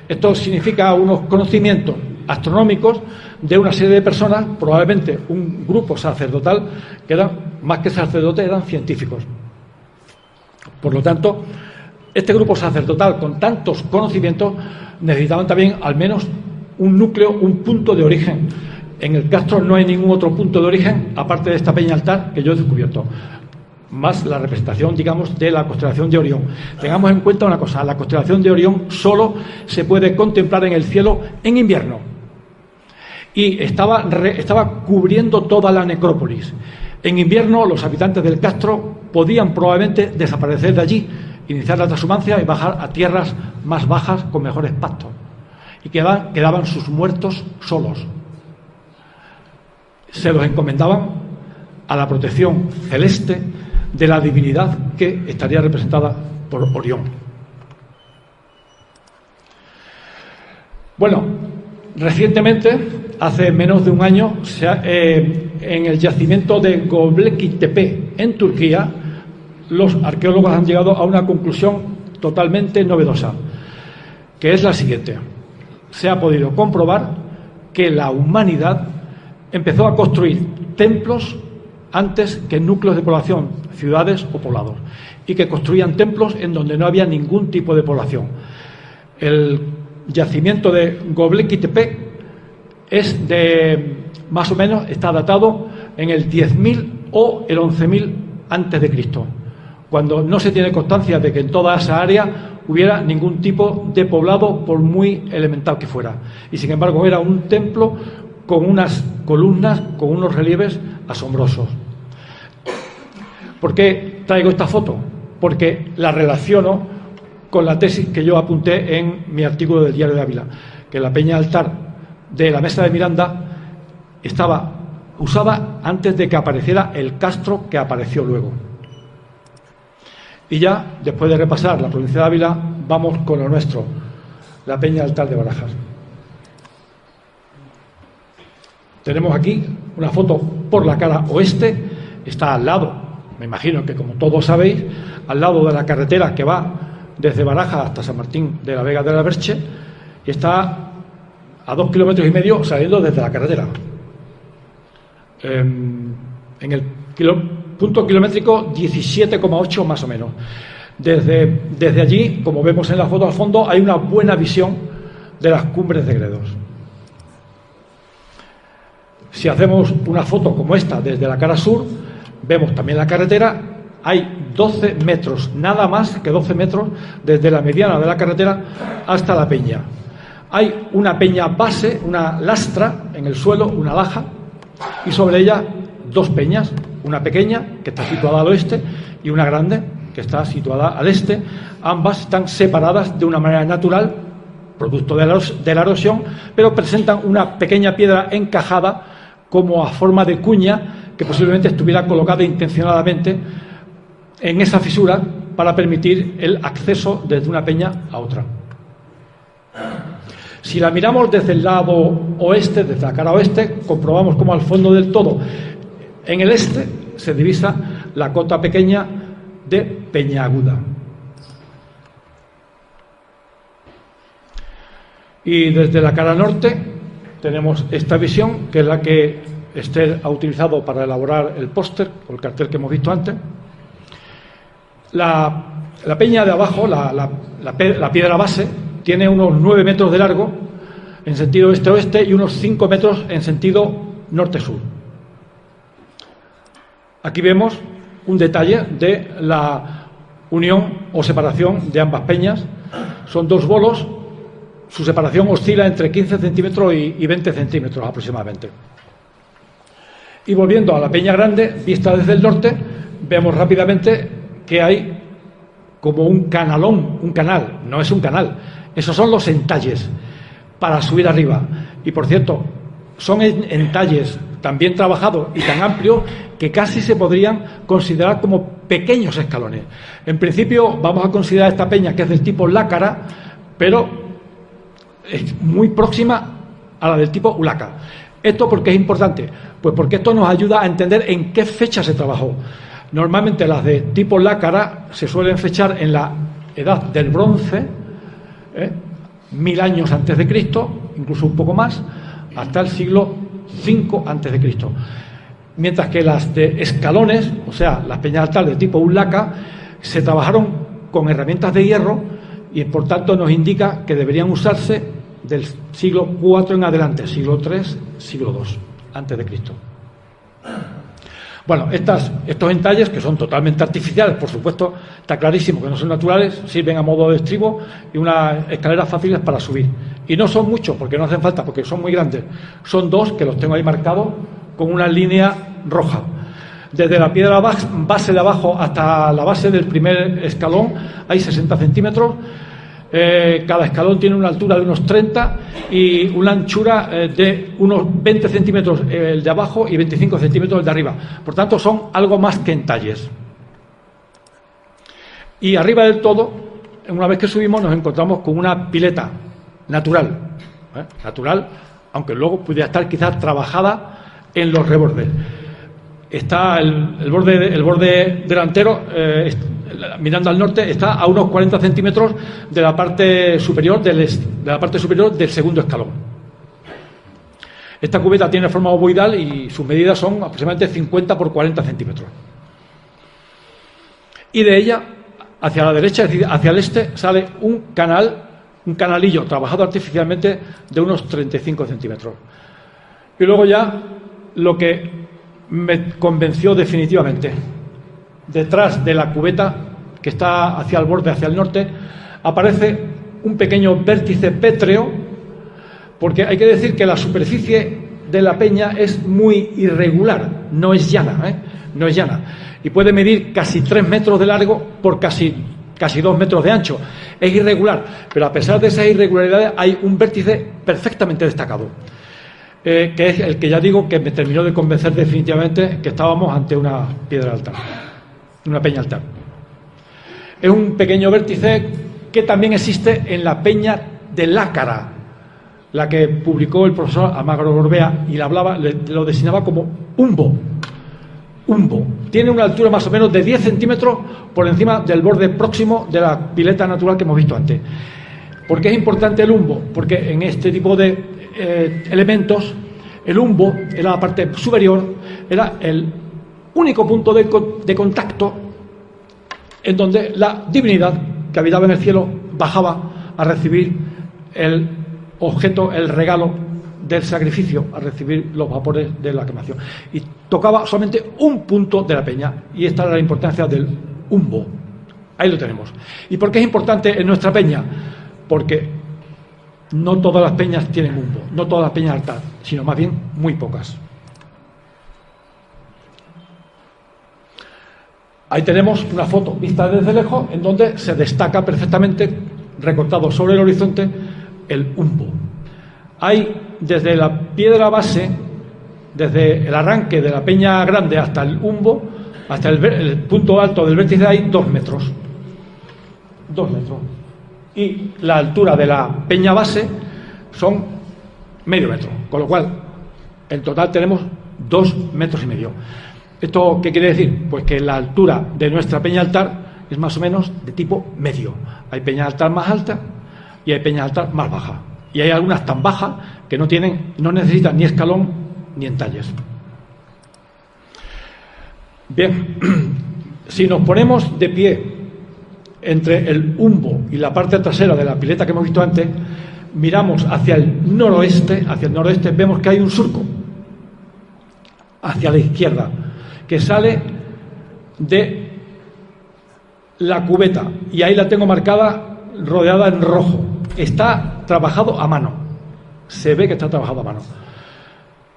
Esto significa unos conocimientos astronómicos de una serie de personas, probablemente un grupo sacerdotal, que eran, más que sacerdotes, eran científicos. Por lo tanto, este grupo sacerdotal con tantos conocimientos necesitaban también al menos un núcleo, un punto de origen. En el castro no hay ningún otro punto de origen aparte de esta peña altar que yo he descubierto. más la representación, digamos, de la constelación de Orión. Tengamos en cuenta una cosa, la constelación de Orión solo se puede contemplar en el cielo en invierno. Y estaba cubriendo toda la necrópolis. En invierno los habitantes del castro podían probablemente desaparecer de allí, iniciar la transhumancia y bajar a tierras más bajas con mejores pastos. Y quedaban sus muertos solos. Se los encomendaban a la protección celeste de la divinidad que estaría representada por Orión. Bueno, recientemente, hace menos de un año, en el yacimiento de Göbekli Tepe, en Turquía, los arqueólogos han llegado a una conclusión totalmente novedosa, que es la siguiente. Se ha podido comprobar que la humanidad empezó a construir templos antes que núcleos de población, ciudades o poblados, y que construían templos en donde no había ningún tipo de población. El yacimiento de Göbekli Tepe es más o menos, está datado en el 10.000 o el 11.000 antes de Cristo, cuando no se tiene constancia de que en toda esa área hubiera ningún tipo de poblado, por muy elemental que fuera. Y sin embargo era un templo con unas columnas, con unos relieves asombrosos. ¿Por qué traigo esta foto? Porque la relaciono con la tesis que yo apunté en mi artículo del Diario de Ávila, que la peña altar de la Mesa de Miranda estaba usada antes de que apareciera el castro que apareció luego. Y ya, después de repasar la provincia de Ávila, vamos con lo nuestro, la peña altar de Barajas. Tenemos aquí una foto por la cara oeste, está al lado, me imagino que como todos sabéis, al lado de la carretera que va desde Barajas hasta San Martín de la Vega de la Verche, y está a 2,5 kilómetros saliendo desde la carretera. En el punto kilométrico 17,8 más o menos. Desde allí, como vemos en la foto al fondo, hay una buena visión de las cumbres de Gredos. Si hacemos una foto como esta desde la cara sur, vemos también la carretera. Hay 12 metros, nada más que 12 metros desde la mediana de la carretera hasta la peña. Hay una peña base, una lastra en el suelo, una laja, y sobre ella dos peñas, una pequeña que está situada al oeste y una grande que está situada al este. Ambas están separadas de una manera natural, producto de la erosión, pero presentan una pequeña piedra encajada como a forma de cuña que posiblemente estuviera colocada intencionadamente en esa fisura para permitir el acceso desde una peña a otra. Si la miramos desde el lado oeste, desde la cara oeste, comprobamos cómo al fondo del todo, en el este, se divisa la cota pequeña de Peñaguda. Y desde la cara norte tenemos esta visión, que es la que Esther ha utilizado para elaborar el póster o el cartel que hemos visto antes. La peña de abajo, la piedra base, tiene unos 9 metros de largo en sentido este-oeste y unos 5 metros en sentido norte-sur. Aquí vemos un detalle de la unión o separación de ambas peñas. Son dos bolos, su separación oscila entre 15 centímetros y 20 centímetros aproximadamente. Y volviendo a la peña grande, vista desde el norte, vemos rápidamente que hay como un canalón, un canal, no es un canal, esos son los entalles para subir arriba. Y por cierto, son entalles tan bien trabajados y tan amplios que casi se podrían considerar como pequeños escalones. En principio vamos a considerar esta peña que es del tipo lácara, pero es muy próxima a la del tipo ulaca. ¿Esto por qué es importante? Pues porque esto nos ayuda a entender en qué fecha se trabajó. Normalmente las de tipo lácara se suelen fechar en la edad del bronce, 1000 años antes de Cristo, incluso un poco más, hasta el siglo V antes de Cristo. Mientras que las de escalones, o sea, las peñas altares de tipo ulaca, se trabajaron con herramientas de hierro y por tanto nos indica que deberían usarse del siglo IV en adelante, siglo III, siglo II antes de Cristo. Bueno, estos entalles, que son totalmente artificiales, por supuesto, está clarísimo que no son naturales, sirven a modo de estribo y unas escaleras fáciles para subir. Y no son muchos, porque no hacen falta, porque son muy grandes. Son 2, que los tengo ahí marcados, con una línea roja. Desde la piedra base de abajo hasta la base del primer escalón hay 60 centímetros. Cada escalón tiene una altura de unos 30 y una anchura de unos 20 centímetros el de abajo y 25 centímetros el de arriba. Por tanto, son algo más que entalles. Y arriba del todo, una vez que subimos, nos encontramos con una pileta natural. Natural, aunque luego pudiera estar quizás trabajada en los rebordes. Está el borde delantero, mirando al norte, está a unos 40 centímetros de la parte superior del segundo escalón. Esta cubeta tiene forma ovoidal y sus medidas son aproximadamente 50 por 40 centímetros. Y de ella, hacia la derecha, es decir, hacia el este, sale un canalillo trabajado artificialmente de unos 35 centímetros. Y luego ya lo que me convenció definitivamente. Detrás de la cubeta, que está hacia el borde, hacia el norte, aparece un pequeño vértice pétreo, porque hay que decir que la superficie de la peña es muy irregular, no es llana, no es llana, y puede medir casi 3 metros de largo por casi 2 metros de ancho. Es irregular, pero a pesar de esas irregularidades hay un vértice perfectamente destacado. Que es el que ya digo que me terminó de convencer definitivamente que estábamos ante una piedra altar, una peña altar. Es un pequeño vértice que también existe en la peña de Lácara, la que publicó el profesor Almagro Gorbea y lo designaba como umbo. Umbo. Tiene una altura más o menos de 10 centímetros por encima del borde próximo de la pileta natural que hemos visto antes. ¿Por qué es importante el umbo? Porque en este tipo de elementos, el umbo era la parte superior, era el único punto de contacto en donde la divinidad que habitaba en el cielo bajaba a recibir el objeto, el regalo del sacrificio, a recibir los vapores de la quemación. Y tocaba solamente un punto de la peña, y esta era la importancia del umbo. Ahí lo tenemos. ¿Y por qué es importante en nuestra peña? Porque no todas las peñas tienen umbo, no todas las peñas altar, sino más bien muy pocas. Ahí tenemos una foto vista desde lejos en donde se destaca perfectamente, recortado sobre el horizonte, el umbo. Hay desde la piedra base, desde el arranque de la peña grande hasta el umbo, hasta el punto alto del vértice, hay 2 metros. 2 metros. Y la altura de la peña base son medio metro, con lo cual en total tenemos 2,5 metros. ¿Esto qué quiere decir? Pues que la altura de nuestra peña altar es más o menos de tipo medio. Hay peña altar más alta y hay peña altar más baja, y hay algunas tan bajas que no necesitan ni escalón ni entalles. Bien, si nos ponemos de pie entre el umbo y la parte trasera de la pileta que hemos visto antes, miramos hacia el noroeste, vemos que hay un surco hacia la izquierda que sale de la cubeta, y ahí la tengo marcada, rodeada en rojo. Está trabajado a mano, se ve que está trabajado a mano,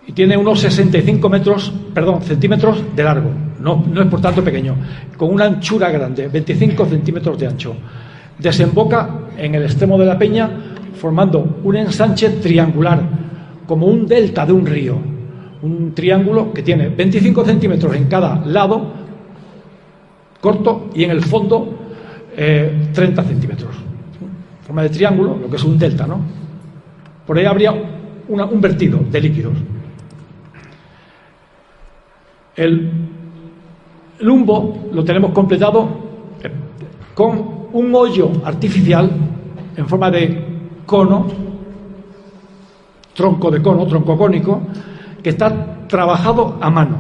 y tiene unos 65 centímetros de largo. No es por tanto pequeño, con una anchura grande, 25 centímetros de ancho. Desemboca en el extremo de la peña, formando un ensanche triangular, como un delta de un río. Un triángulo que tiene 25 centímetros en cada lado, corto, y en el fondo 30 centímetros. Forma de triángulo, lo que es un delta, ¿no? Por ahí habría un vertido de líquidos. El umbo lo tenemos completado con un hoyo artificial en forma de cono, tronco cónico, que está trabajado a mano,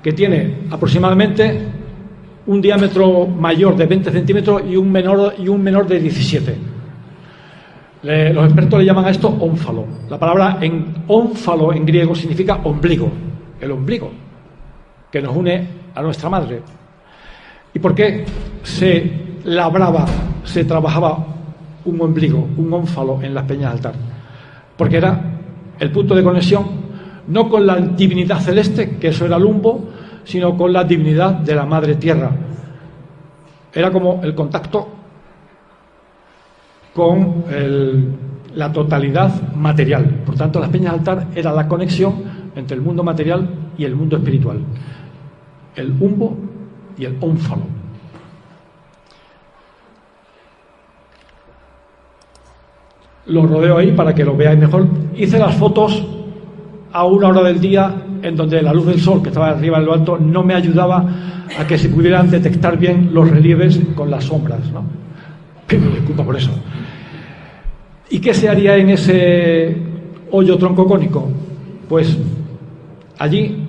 que tiene aproximadamente un diámetro mayor de 20 centímetros y un menor de 17. Los expertos le llaman a esto ónfalo. La palabra ónfalo en griego significa ombligo, el ombligo. que nos une a nuestra madre. ¿Y por qué se labraba, se trabajaba un ombligo, un ónfalo en las peñas de altar? Porque era el punto de conexión no con la divinidad celeste, que eso era el umbo, sino con la divinidad de la madre tierra. Era como el contacto con la totalidad material. Por tanto, las peñas de altar era la conexión entre el mundo material y el mundo espiritual. El umbo y el ónfalo. Lo rodeo ahí para que lo veáis mejor. Hice las fotos a una hora del día en donde la luz del sol, que estaba arriba en lo alto, no me ayudaba a que se pudieran detectar bien los relieves con las sombras, ¿no? Pido disculpas por eso. ¿Y qué se haría en ese hoyo troncocónico? Pues allí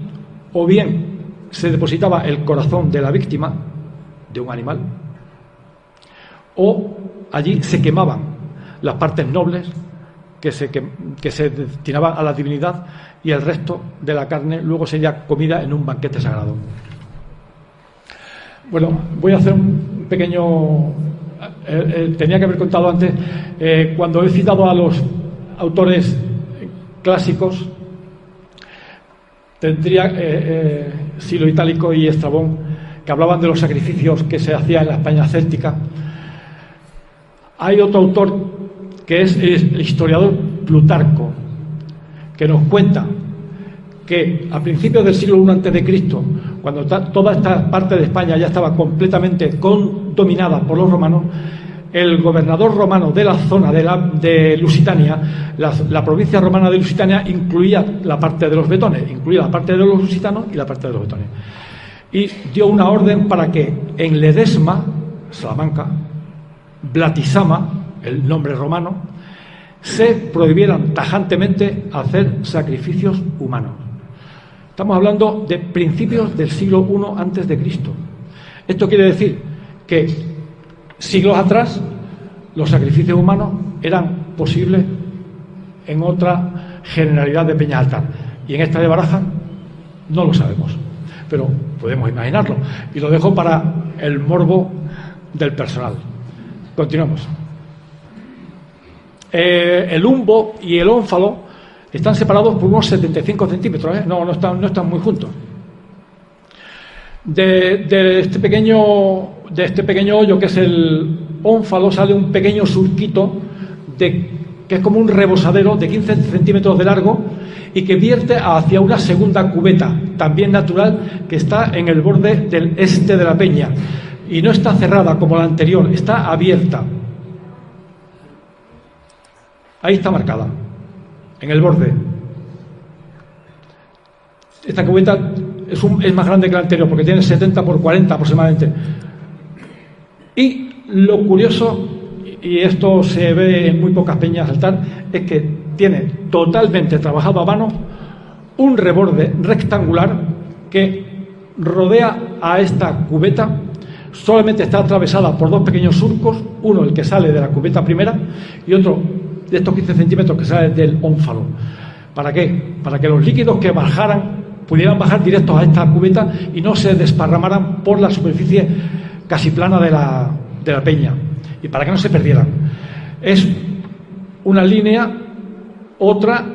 o bien se depositaba el corazón de la víctima de un animal, o allí se quemaban las partes nobles que se destinaban a la divinidad, y el resto de la carne luego sería comida en un banquete sagrado. Bueno, voy a hacer un pequeño... tenía que haber contado antes, cuando he citado a los autores clásicos, tendría Silo Itálico y Estrabón, que hablaban de los sacrificios que se hacían en la España céltica. Hay otro autor que es el historiador Plutarco, que nos cuenta que a principios del siglo I a.C., cuando toda esta parte de España ya estaba completamente dominada por los romanos, el gobernador romano de la zona de Lusitania, la provincia romana de Lusitania, incluía la parte de los betones, incluía la parte de los lusitanos y la parte de los betones. Y dio una orden para que en Ledesma, Salamanca, Blatisama, el nombre romano, se prohibieran tajantemente hacer sacrificios humanos. Estamos hablando de principios del siglo I a.C. Esto quiere decir que siglos atrás los sacrificios humanos eran posibles en otra generalidad de peñas de altar, y en esta de Barajas no lo sabemos, pero podemos imaginarlo, y lo dejo para el morbo del personal. Continuamos. El umbo y el ónfalo están separados por unos 75 centímetros, ¿eh? No están muy juntos. De este pequeño hoyo que es el ónfalo sale un pequeño surquito que es como un rebosadero de 15 centímetros de largo y que vierte hacia una segunda cubeta, también natural, que está en el borde del este de la peña, y no está cerrada como la anterior, está abierta. Ahí está marcada, en el borde. Esta cubeta es más grande que la anterior porque tiene 70 por 40 aproximadamente. Y lo curioso, y esto se ve en muy pocas peñas de altar, es que tiene totalmente trabajado a mano un reborde rectangular que rodea a esta cubeta. Solamente está atravesada por dos pequeños surcos, uno el que sale de la cubeta primera y otro de estos 15 centímetros que sale del ónfalo. ¿Para qué? Para que los líquidos que bajaran pudieran bajar directos a esta cubeta y no se desparramaran por la superficie casi plana de la peña, y para que no se perdieran. Es una línea, otra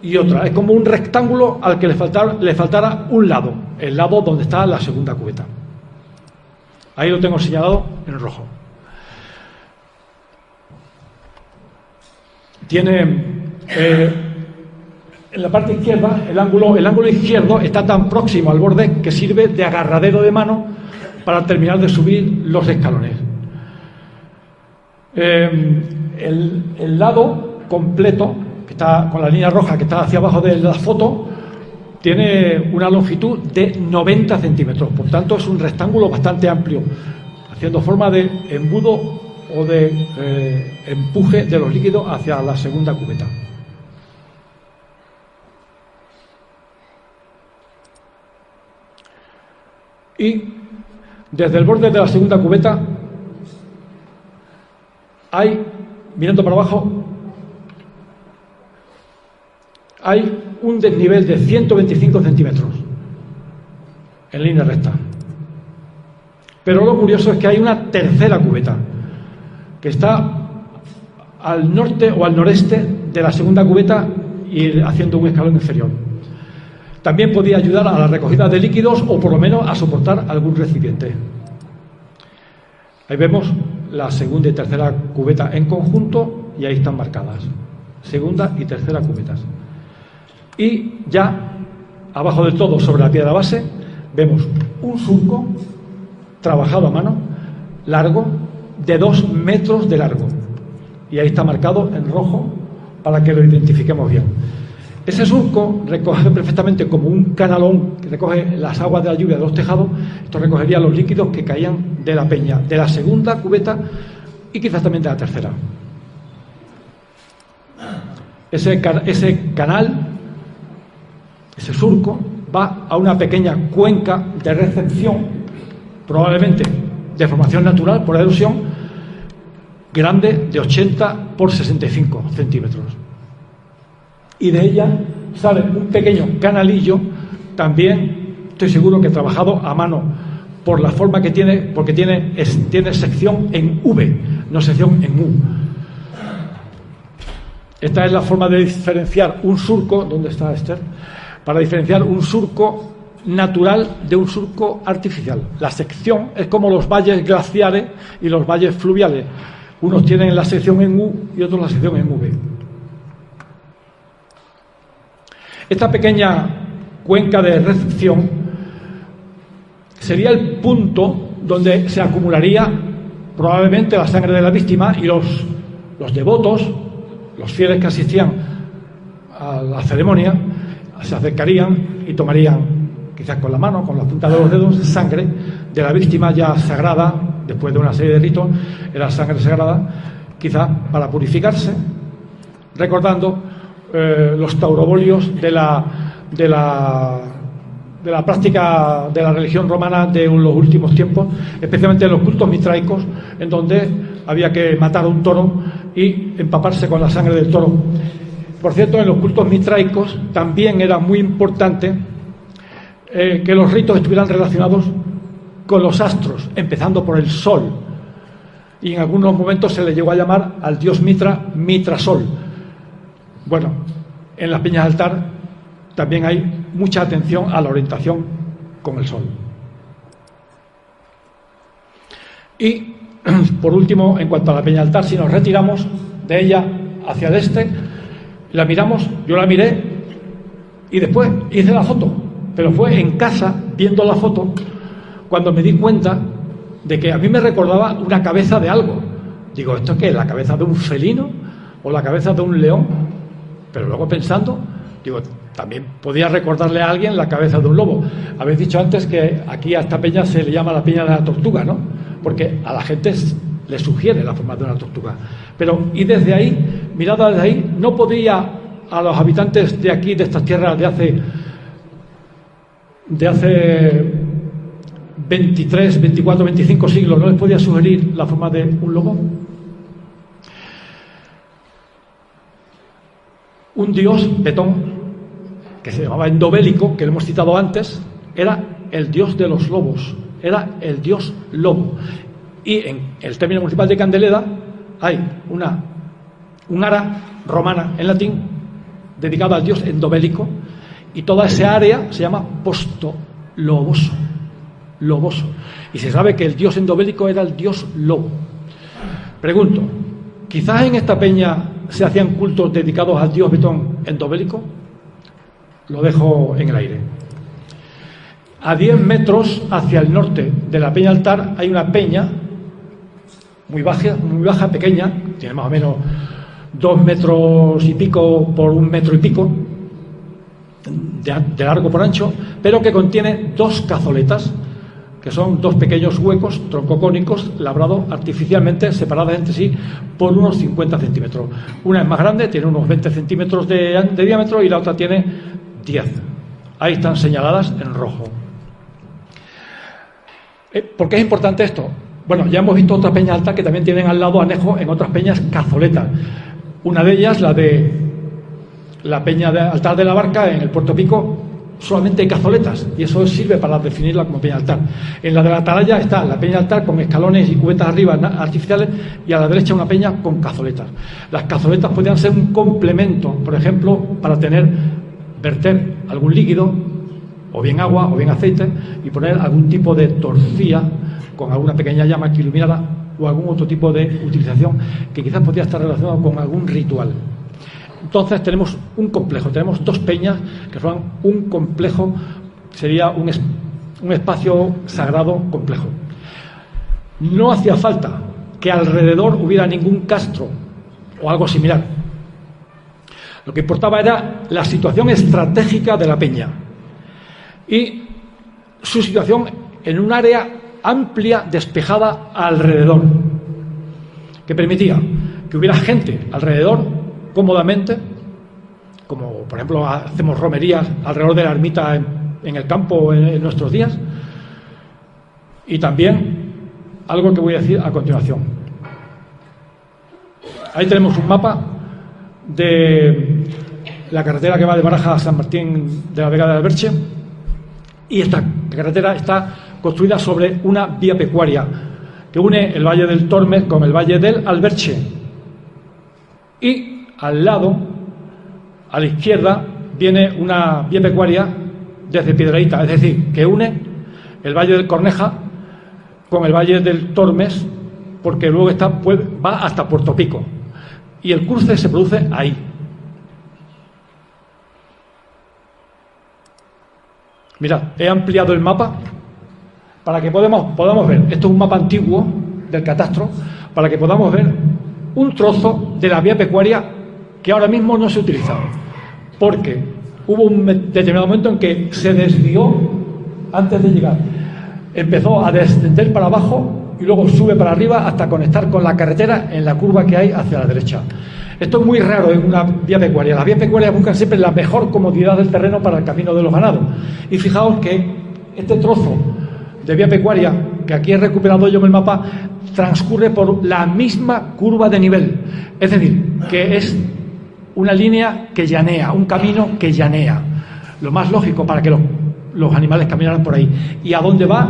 y otra. Es como un rectángulo al que le faltara un lado, el lado donde está la segunda cubeta. Ahí lo tengo señalado en rojo. Tiene en la parte izquierda el ángulo izquierdo está tan próximo al borde que sirve de agarradero de mano para terminar de subir los escalones. El lado completo, que está con la línea roja que está hacia abajo de la foto, tiene una longitud de 90 centímetros. Por tanto, es un rectángulo bastante amplio, haciendo forma de embudo o de empuje de los líquidos hacia la segunda cubeta. Y desde el borde de la segunda cubeta hay, mirando para abajo, hay un desnivel de 125 centímetros. en línea recta. Pero lo curioso es que hay una tercera cubeta que está al norte o al noreste de la segunda cubeta y haciendo un escalón inferior. También podía ayudar a la recogida de líquidos o por lo menos a soportar algún recipiente. Ahí vemos la segunda y tercera cubeta en conjunto y ahí están marcadas. Segunda y tercera cubetas. Y ya abajo del todo, sobre la piedra base, vemos un surco trabajado a mano, largo, de 2 metros de largo. Y ahí está marcado en rojo para que lo identifiquemos bien. Ese surco recoge perfectamente como un canalón que recoge las aguas de la lluvia de los tejados. Esto recogería los líquidos que caían de la peña, de la segunda cubeta y quizás también de la tercera. Ese canal, ese surco, va a una pequeña cuenca de recepción, probablemente de formación natural por erosión, grande de 80 por 65 centímetros. Y de ella sale un pequeño canalillo, también estoy seguro que trabajado a mano, por la forma que tiene, porque tiene sección en V, no sección en U. Esta es la forma de diferenciar un surco, ¿dónde está Esther? Para diferenciar un surco natural de un surco artificial. La sección es como los valles glaciares y los valles fluviales. Unos tienen la sección en U y otros la sección en V. Esta pequeña cuenca de recepción sería el punto donde se acumularía probablemente la sangre de la víctima y los devotos, los fieles que asistían a la ceremonia, se acercarían y tomarían, quizás con la mano, con la punta de los dedos, sangre de la víctima ya sagrada, después de una serie de ritos, era sangre sagrada, quizás para purificarse, recordando los taurobolios de la práctica de la religión romana de los últimos tiempos, especialmente en los cultos mitraicos, en donde había que matar a un toro y empaparse con la sangre del toro. Por cierto, en los cultos mitraicos también era muy importante que los ritos estuvieran relacionados con los astros, empezando por el sol. Y en algunos momentos se le llegó a llamar al dios Mitra, Mitra-Sol. Bueno, en las peñas de altar también hay mucha atención a la orientación con el sol. Y, por último, en cuanto a la peña de altar, si nos retiramos de ella hacia el este, la miramos, yo la miré y después hice la foto, pero fue en casa, viendo la foto, cuando me di cuenta de que a mí me recordaba una cabeza de algo. Digo, ¿esto qué es? ¿La cabeza de un felino o la cabeza de un león? Pero luego pensando, digo, también podía recordarle a alguien la cabeza de un lobo. Habéis dicho antes que aquí a esta peña se le llama la peña de la tortuga, ¿no? Porque a la gente le sugiere la forma de una tortuga. Pero, y desde ahí, mirada desde ahí, no podía a los habitantes de aquí, de estas tierras de hace 23, 24, 25 siglos, ¿no les podía sugerir la forma de un lobo? Un dios, Betón, que se llamaba Endobélico, que lo hemos citado antes, era el dios de los lobos, era el dios lobo. Y en el término municipal de Candeleda hay un ara romana en latín dedicada al dios Endobélico, y toda esa área se llama Posto Loboso. Loboso. Y se sabe que el dios Endobélico era el dios lobo. Pregunto, ¿quizás en esta peña se hacían cultos dedicados al dios Betón Endobélico? Lo dejo en el aire. A 10 metros hacia el norte de la peña altar hay una peña muy baja, pequeña, tiene más o menos 2 metros y pico por 1 metro y pico de largo por ancho, pero que contiene 2 cazoletas, que son 2 pequeños huecos troncocónicos labrados artificialmente, separadas entre sí por unos 50 centímetros. Una es más grande, tiene unos 20 centímetros de diámetro, y la otra tiene 10. Ahí están señaladas en rojo. ¿Por qué es importante esto? Bueno, ya hemos visto otras peñas altas que también tienen al lado anejo en otras peñas cazoletas. Una de ellas, la de la peña de Altar de la Barca, en el Puerto Pico, solamente hay cazoletas, y eso sirve para definirla como Peñaltar. En la de la Atalaya está la Peñaltar con escalones y cubetas arriba artificiales, y a la derecha una peña con cazoletas. Las cazoletas podrían ser un complemento, por ejemplo, para verter algún líquido, o bien agua o bien aceite, y poner algún tipo de torcilla con alguna pequeña llama que iluminara, o algún otro tipo de utilización que quizás podría estar relacionado con algún ritual. Entonces tenemos un complejo, tenemos dos peñas que forman un complejo, sería un espacio sagrado complejo. No hacía falta que alrededor hubiera ningún castro o algo similar. Lo que importaba era la situación estratégica de la peña y su situación en un área amplia, despejada alrededor, que permitía que hubiera gente alrededor cómodamente, como por ejemplo hacemos romerías alrededor de la ermita en el campo en nuestros días. Y también algo que voy a decir a continuación. Ahí tenemos un mapa de la carretera que va de Baraja a San Martín de la Vega de Alberche, y esta carretera está construida sobre una vía pecuaria que une el valle del Tormes con el valle del Alberche, y al lado, a la izquierda, viene una vía pecuaria desde Piedrahíta, es decir, que une el valle del Corneja con el valle del Tormes, porque luego va hasta Puerto Pico, y el cruce se produce ahí. Mirad, he ampliado el mapa para que podamos ver, esto es un mapa antiguo del catastro, para que podamos ver un trozo de la vía pecuaria que ahora mismo no se utiliza, porque hubo un determinado momento en que se desvió antes de llegar, empezó a descender para abajo y luego sube para arriba hasta conectar con la carretera en la curva que hay hacia la derecha. Esto es muy raro en una vía pecuaria. Las vías pecuarias buscan siempre la mejor comodidad del terreno para el camino de los ganados, y fijaos que este trozo de vía pecuaria que aquí he recuperado yo en el mapa transcurre por la misma curva de nivel, es decir, que es una línea que llanea, un camino que llanea, lo más lógico para que los animales caminaran por ahí. ¿Y a dónde va?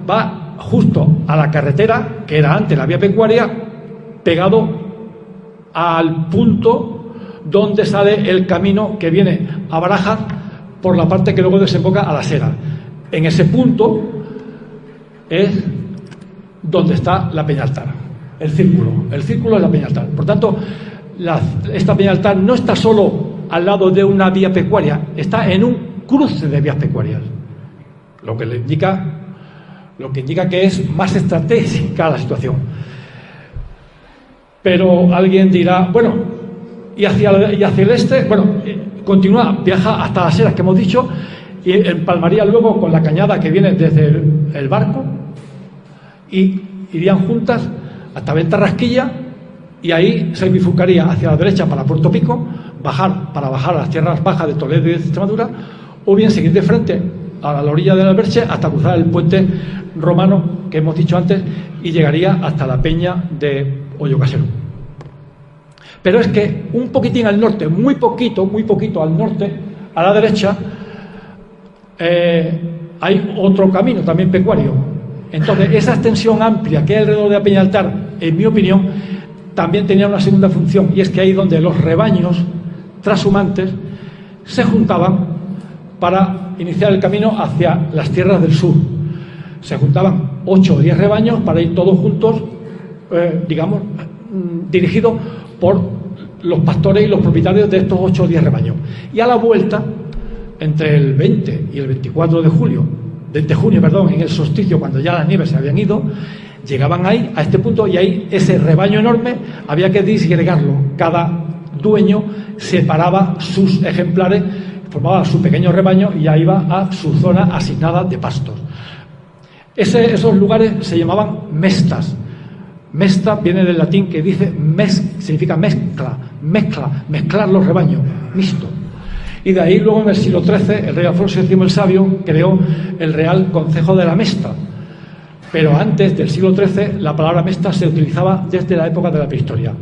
Va justo a la carretera, que era antes la vía pecuaria, pegado al punto donde sale el camino que viene a Barajas por la parte que luego desemboca a la Sera. En ese punto es donde está la Peñaltar, el círculo es la Peñaltar. Por tanto, esta Peñaltar no está solo al lado de una vía pecuaria, está en un cruce de vías pecuarias, lo que indica que es más estratégica la situación. Pero alguien dirá, bueno, y hacia el este, bueno, continúa, viaja hasta las Heras que hemos dicho, y empalmaría luego con la cañada que viene desde el barco, y irían juntas hasta Ventarrasquilla, y ahí se bifurcaría hacia la derecha para Puerto Pico, para bajar a las tierras bajas de Toledo y de Extremadura, o bien seguir de frente a la orilla del Alberche hasta cruzar el puente romano que hemos dicho antes, y llegaría hasta la peña de Hoyo Casero. Pero es que un poquitín al norte, muy poquito al norte, a la derecha, hay otro camino también pecuario. Entonces, esa extensión amplia que hay alrededor de la Peñaltar, en mi opinión, también tenía una segunda función, y es que ahí donde los rebaños trashumantes se juntaban para iniciar el camino hacia las tierras del sur. Se juntaban 8 o 10 rebaños para ir todos juntos, digamos, dirigidos por los pastores y los propietarios de estos 8 o 10 rebaños. Y a la vuelta, entre el 20 y el 24 de junio, en el solsticio, cuando ya las nieves se habían ido, llegaban ahí, a este punto, y ahí ese rebaño enorme había que disgregarlo. Cada dueño separaba sus ejemplares, formaba su pequeño rebaño y ya iba a su zona asignada de pastos. Esos lugares se llamaban mestas. Mesta viene del latín que dice significa mezcla, mezclar los rebaños, mixto. Y de ahí luego en el siglo XIII el rey Alfonso X el Sabio creó el Real Concejo de la Mesta. Pero antes del siglo XIII la palabra mesta se utilizaba desde la época de la prehistoria.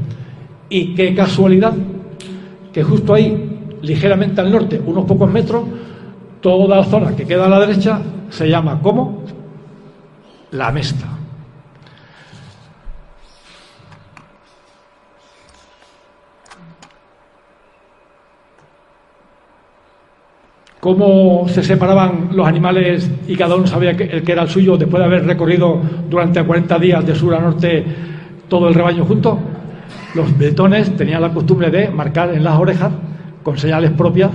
Y qué casualidad que justo ahí, ligeramente al norte, unos pocos metros, Toda la zona que queda a la derecha se llama como la Mesta. Cómo se separaban los animales y cada uno sabía el que era el suyo después de haber recorrido durante 40 días de sur a norte todo el rebaño junto. Los bretones tenían la costumbre de marcar en las orejas con señales propias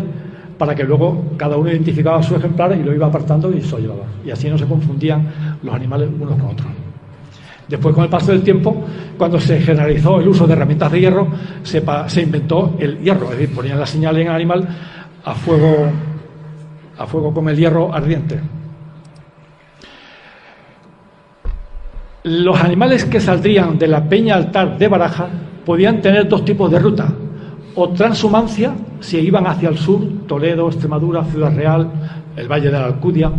para que luego cada uno identificaba su ejemplar y lo iba apartando y se lo llevaba. Y así no se confundían los animales unos con otros. Después, con el paso del tiempo, cuando se generalizó el uso de herramientas de hierro, se inventó el hierro, es decir, ponían la señal en el animal a fuego con el hierro ardiente. Los animales que saldrían de la Peña Altar de Baraja podían tener dos tipos de ruta: o transhumancia, si iban hacia el sur, Toledo, Extremadura, Ciudad Real, el Valle de la Alcudia,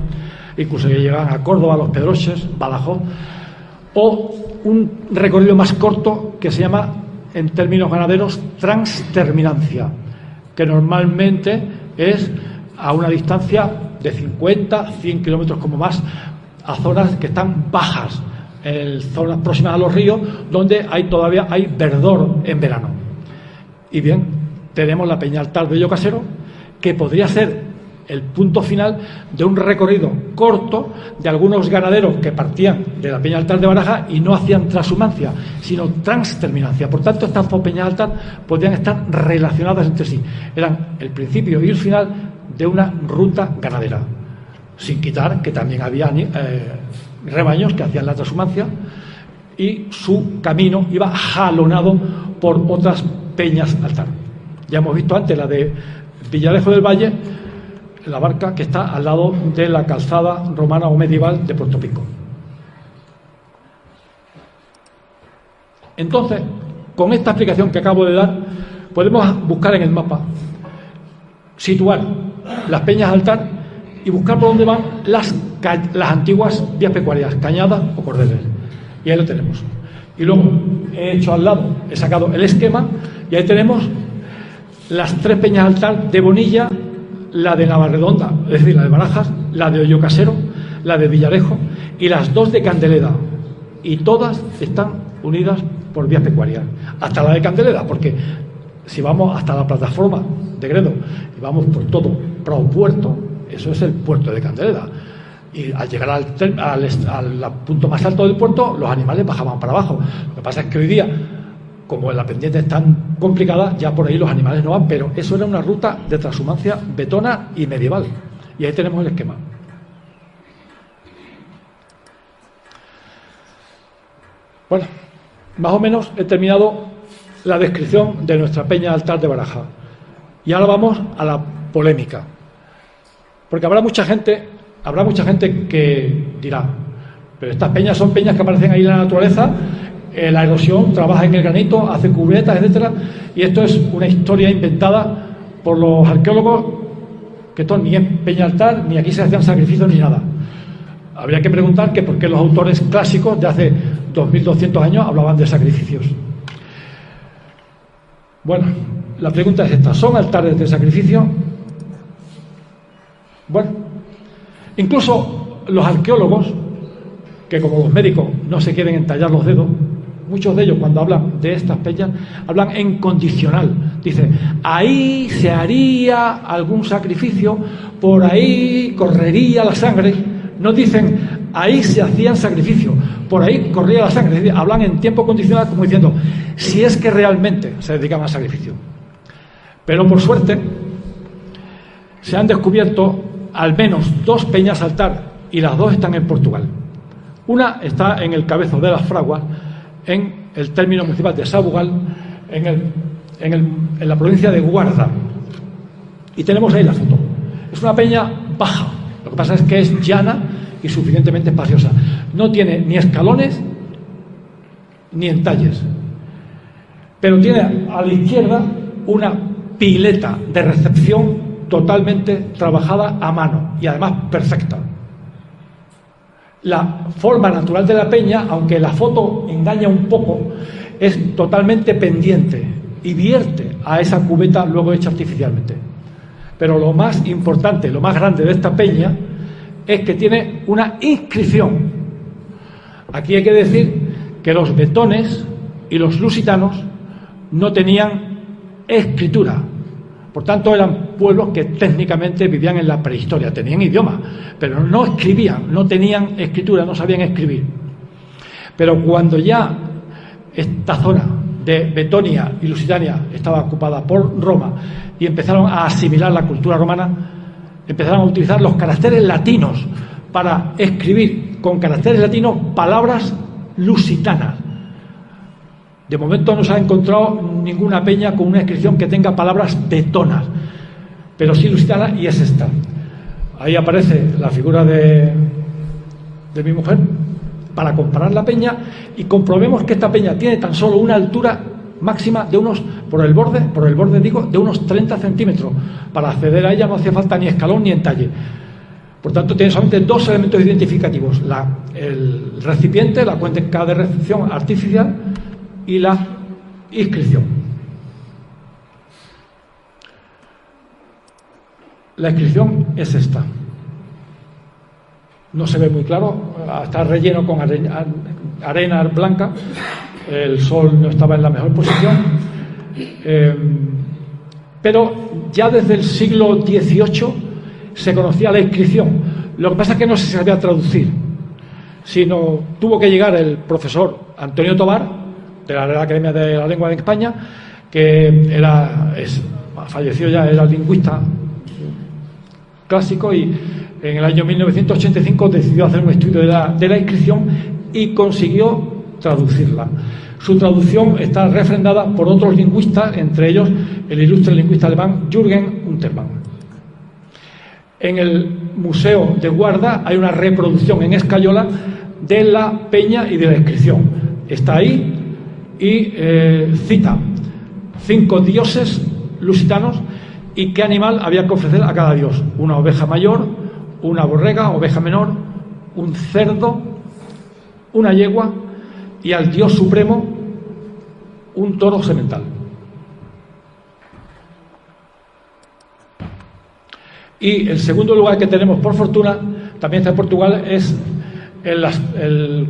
incluso que llegaban a Córdoba, Los Pedroches, Badajoz, o un recorrido más corto que se llama, en términos ganaderos, transterminancia, que normalmente es a una distancia de 50, 100 kilómetros como más, a zonas que están bajas, en zonas próximas a los ríos, donde todavía hay verdor en verano. Y bien, tenemos la Peña Altar de Hoyocasero, que podría ser el punto final de un recorrido corto de algunos ganaderos que partían de la Peña Altar de Baraja y no hacían transhumancia, sino transterminancia. Por tanto, estas dos Peñas Altar podrían estar relacionadas entre sí. Eran el principio y el final de una ruta ganadera, sin quitar que también había rebaños que hacían la transhumancia y su camino iba jalonado por otras peñas altar. Ya hemos visto antes la de Villarejo del Valle, la barca que está al lado de la calzada romana o medieval de Puerto Pico. Entonces, con esta explicación que acabo de dar, podemos buscar en el mapa, situar las peñas altar y buscar por dónde van las antiguas vías pecuarias, cañadas o cordeles. Y ahí lo tenemos. Y luego he hecho al lado, he sacado el esquema y ahí tenemos las tres peñas altar de Bonilla, la de Navarredonda, es decir, la de Barajas, la de Hoyocasero, la de Villarejo y las dos de Candeleda. Y todas están unidas por vías pecuarias. Hasta la de Candeleda, porque si vamos hasta la plataforma de Gredo y vamos por todo Prado Puerto, eso es el puerto de Candeleda. Y al llegar al punto más alto del puerto, los animales bajaban para abajo. Lo que pasa es que hoy día, como la pendiente es tan complicada, ya por ahí los animales no van, pero eso era una ruta de transhumancia betona y medieval. Y ahí tenemos el esquema. Bueno, más o menos he terminado la descripción de nuestra Peña Altar de Baraja. Y ahora vamos a la polémica. Porque habrá mucha gente que dirá, pero estas peñas son peñas que aparecen ahí en la naturaleza, la erosión trabaja en el granito, hace cubretas, etcétera, y esto es una historia inventada por los arqueólogos, que esto ni es Peña Altar, ni aquí se hacían sacrificios ni nada. Habría que preguntar que por qué los autores clásicos de hace 2200 años hablaban de sacrificios. Bueno, la pregunta es esta: ¿son altares de sacrificio? Bueno, incluso los arqueólogos, que como los médicos no se quieren entallar los dedos, muchos de ellos cuando hablan de estas peñas hablan en condicional. Dicen, ahí se haría algún sacrificio, por ahí correría la sangre. No dicen, ahí se hacían sacrificios, por ahí corría la sangre. Es decir, hablan en tiempo condicional como diciendo, si es que realmente se dedicaban al sacrificio. Pero por suerte se han descubierto al menos dos peñas altar, y las dos están en Portugal. Una está en el Cabezo de las Fraguas, en el término municipal de Sabugal, en la provincia de Guarda. Y tenemos ahí la foto. Es una peña baja, lo que pasa es que es llana y suficientemente espaciosa. No tiene ni escalones ni entalles, pero tiene a la izquierda una pileta de recepción totalmente trabajada a mano y además perfecta. La forma natural de la peña, aunque la foto engaña un poco, es totalmente pendiente y vierte a esa cubeta luego hecha artificialmente. Pero lo más importante, lo más grande de esta peña es que tiene una inscripción. Aquí hay que decir que los betones y los lusitanos no tenían escritura. Por tanto, eran pueblos que técnicamente vivían en la prehistoria, tenían idioma, pero no escribían, no tenían escritura, no sabían escribir. Pero cuando ya esta zona de Betonia y Lusitania estaba ocupada por Roma y empezaron a asimilar la cultura romana, empezaron a utilizar los caracteres latinos para escribir con caracteres latinos palabras lusitanas. De momento no se ha encontrado ninguna peña con una inscripción que tenga palabras betonas, pero sí lusitana, y es esta. Ahí aparece la figura de mi mujer para comparar la peña, y comprobemos que esta peña tiene tan solo una altura máxima de unos, por el borde digo, de unos 30 centímetros. Para acceder a ella no hace falta ni escalón ni entalle. Por tanto, tiene solamente dos elementos identificativos: el recipiente, la cuenca de recepción artificial, y la inscripción. La inscripción es esta. No se ve muy claro, está relleno con arena blanca, el sol no estaba en la mejor posición, pero ya desde el siglo XVIII se conocía la inscripción. Lo que pasa es que no se sabía traducir, sino tuvo que llegar el profesor Antonio Tobar, de la Real Academia de la Lengua de España, que falleció ya, era lingüista clásico, y en el año 1985 decidió hacer un estudio de la inscripción y consiguió traducirla. Su traducción está refrendada por otros lingüistas, entre ellos el ilustre lingüista alemán Jürgen Untermann. En el Museo de Guarda hay una reproducción en escayola de la peña y de la inscripción. Está ahí y cita 5 dioses lusitanos y qué animal había que ofrecer a cada dios: una oveja mayor, una borrega, oveja menor, un cerdo, una yegua, y al dios supremo un toro semental. Y el segundo lugar que tenemos, por fortuna, también está en Portugal, es el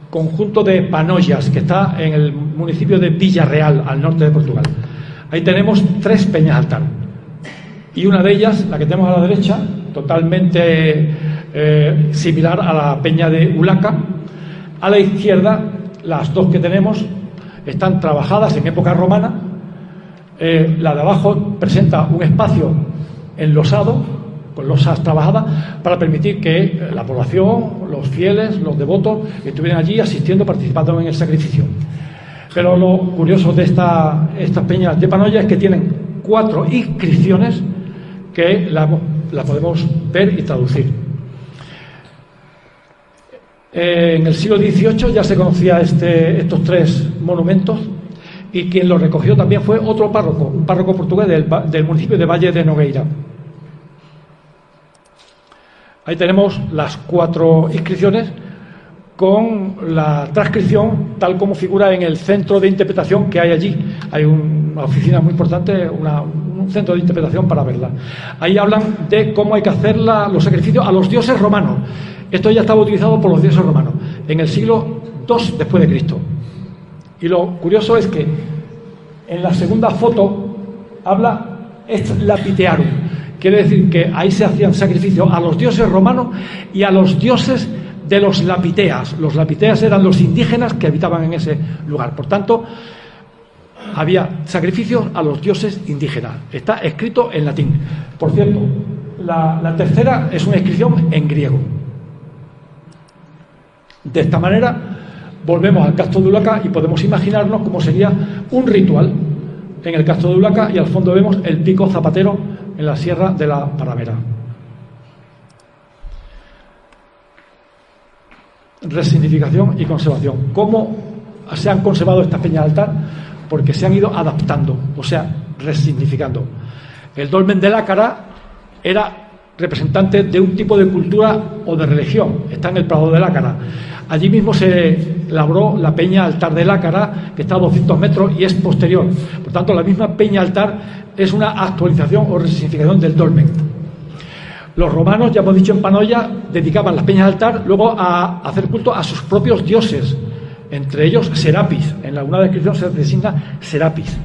conjunto de Panoias, que está en el municipio de Villarreal, al norte de Portugal. Ahí tenemos 3 peñas altar, y una de ellas, la que tenemos a la derecha, totalmente similar a la peña de Ulaca. A la izquierda, las dos que tenemos están trabajadas en época romana. La de abajo presenta un espacio enlosado, con losas trabajadas, para permitir que la población, los fieles, los devotos, estuvieran allí asistiendo, participando en el sacrificio. Pero lo curioso de estas peñas de Panoia es que tienen 4 inscripciones que la podemos ver y traducir. En el siglo XVIII ya se conocía estos 3 monumentos, y quien los recogió también fue otro párroco, un párroco portugués del municipio de Valle de Nogueira. Ahí tenemos las 4 inscripciones con la transcripción tal como figura en el centro de interpretación que hay allí. Hay una oficina muy importante, un centro de interpretación para verla. Ahí hablan de cómo hay que hacer los sacrificios a los dioses romanos. Esto ya estaba utilizado por los dioses romanos en el siglo II después de Cristo. Y lo curioso es que en la segunda foto habla est lapitearum. Quiere decir que ahí se hacían sacrificios a los dioses romanos y a los dioses de los lapiteas. Los lapiteas eran los indígenas que habitaban en ese lugar. Por tanto, había sacrificios a los dioses indígenas. Está escrito en latín. Por cierto, la tercera es una inscripción en griego. De esta manera, volvemos al Castro de Ulaca y podemos imaginarnos cómo sería un ritual en el Castro de Ulaca, y al fondo vemos el pico zapatero en la Sierra de la Paramera. Resignificación y conservación. ¿Cómo se han conservado estas peñas de altar? Porque se han ido adaptando, o sea, resignificando. El dolmen de Lácara era representantes de un tipo de cultura o de religión. Está en el Prado de Lácara. Allí mismo se labró la peña altar de Lácara, que está a 200 metros y es posterior. Por tanto, la misma peña altar es una actualización o resignificación del dolmen. Los romanos, ya hemos dicho, en Panoya dedicaban las peñas altar luego a hacer culto a sus propios dioses, entre ellos Serapis. En alguna descripción se designa Serapis.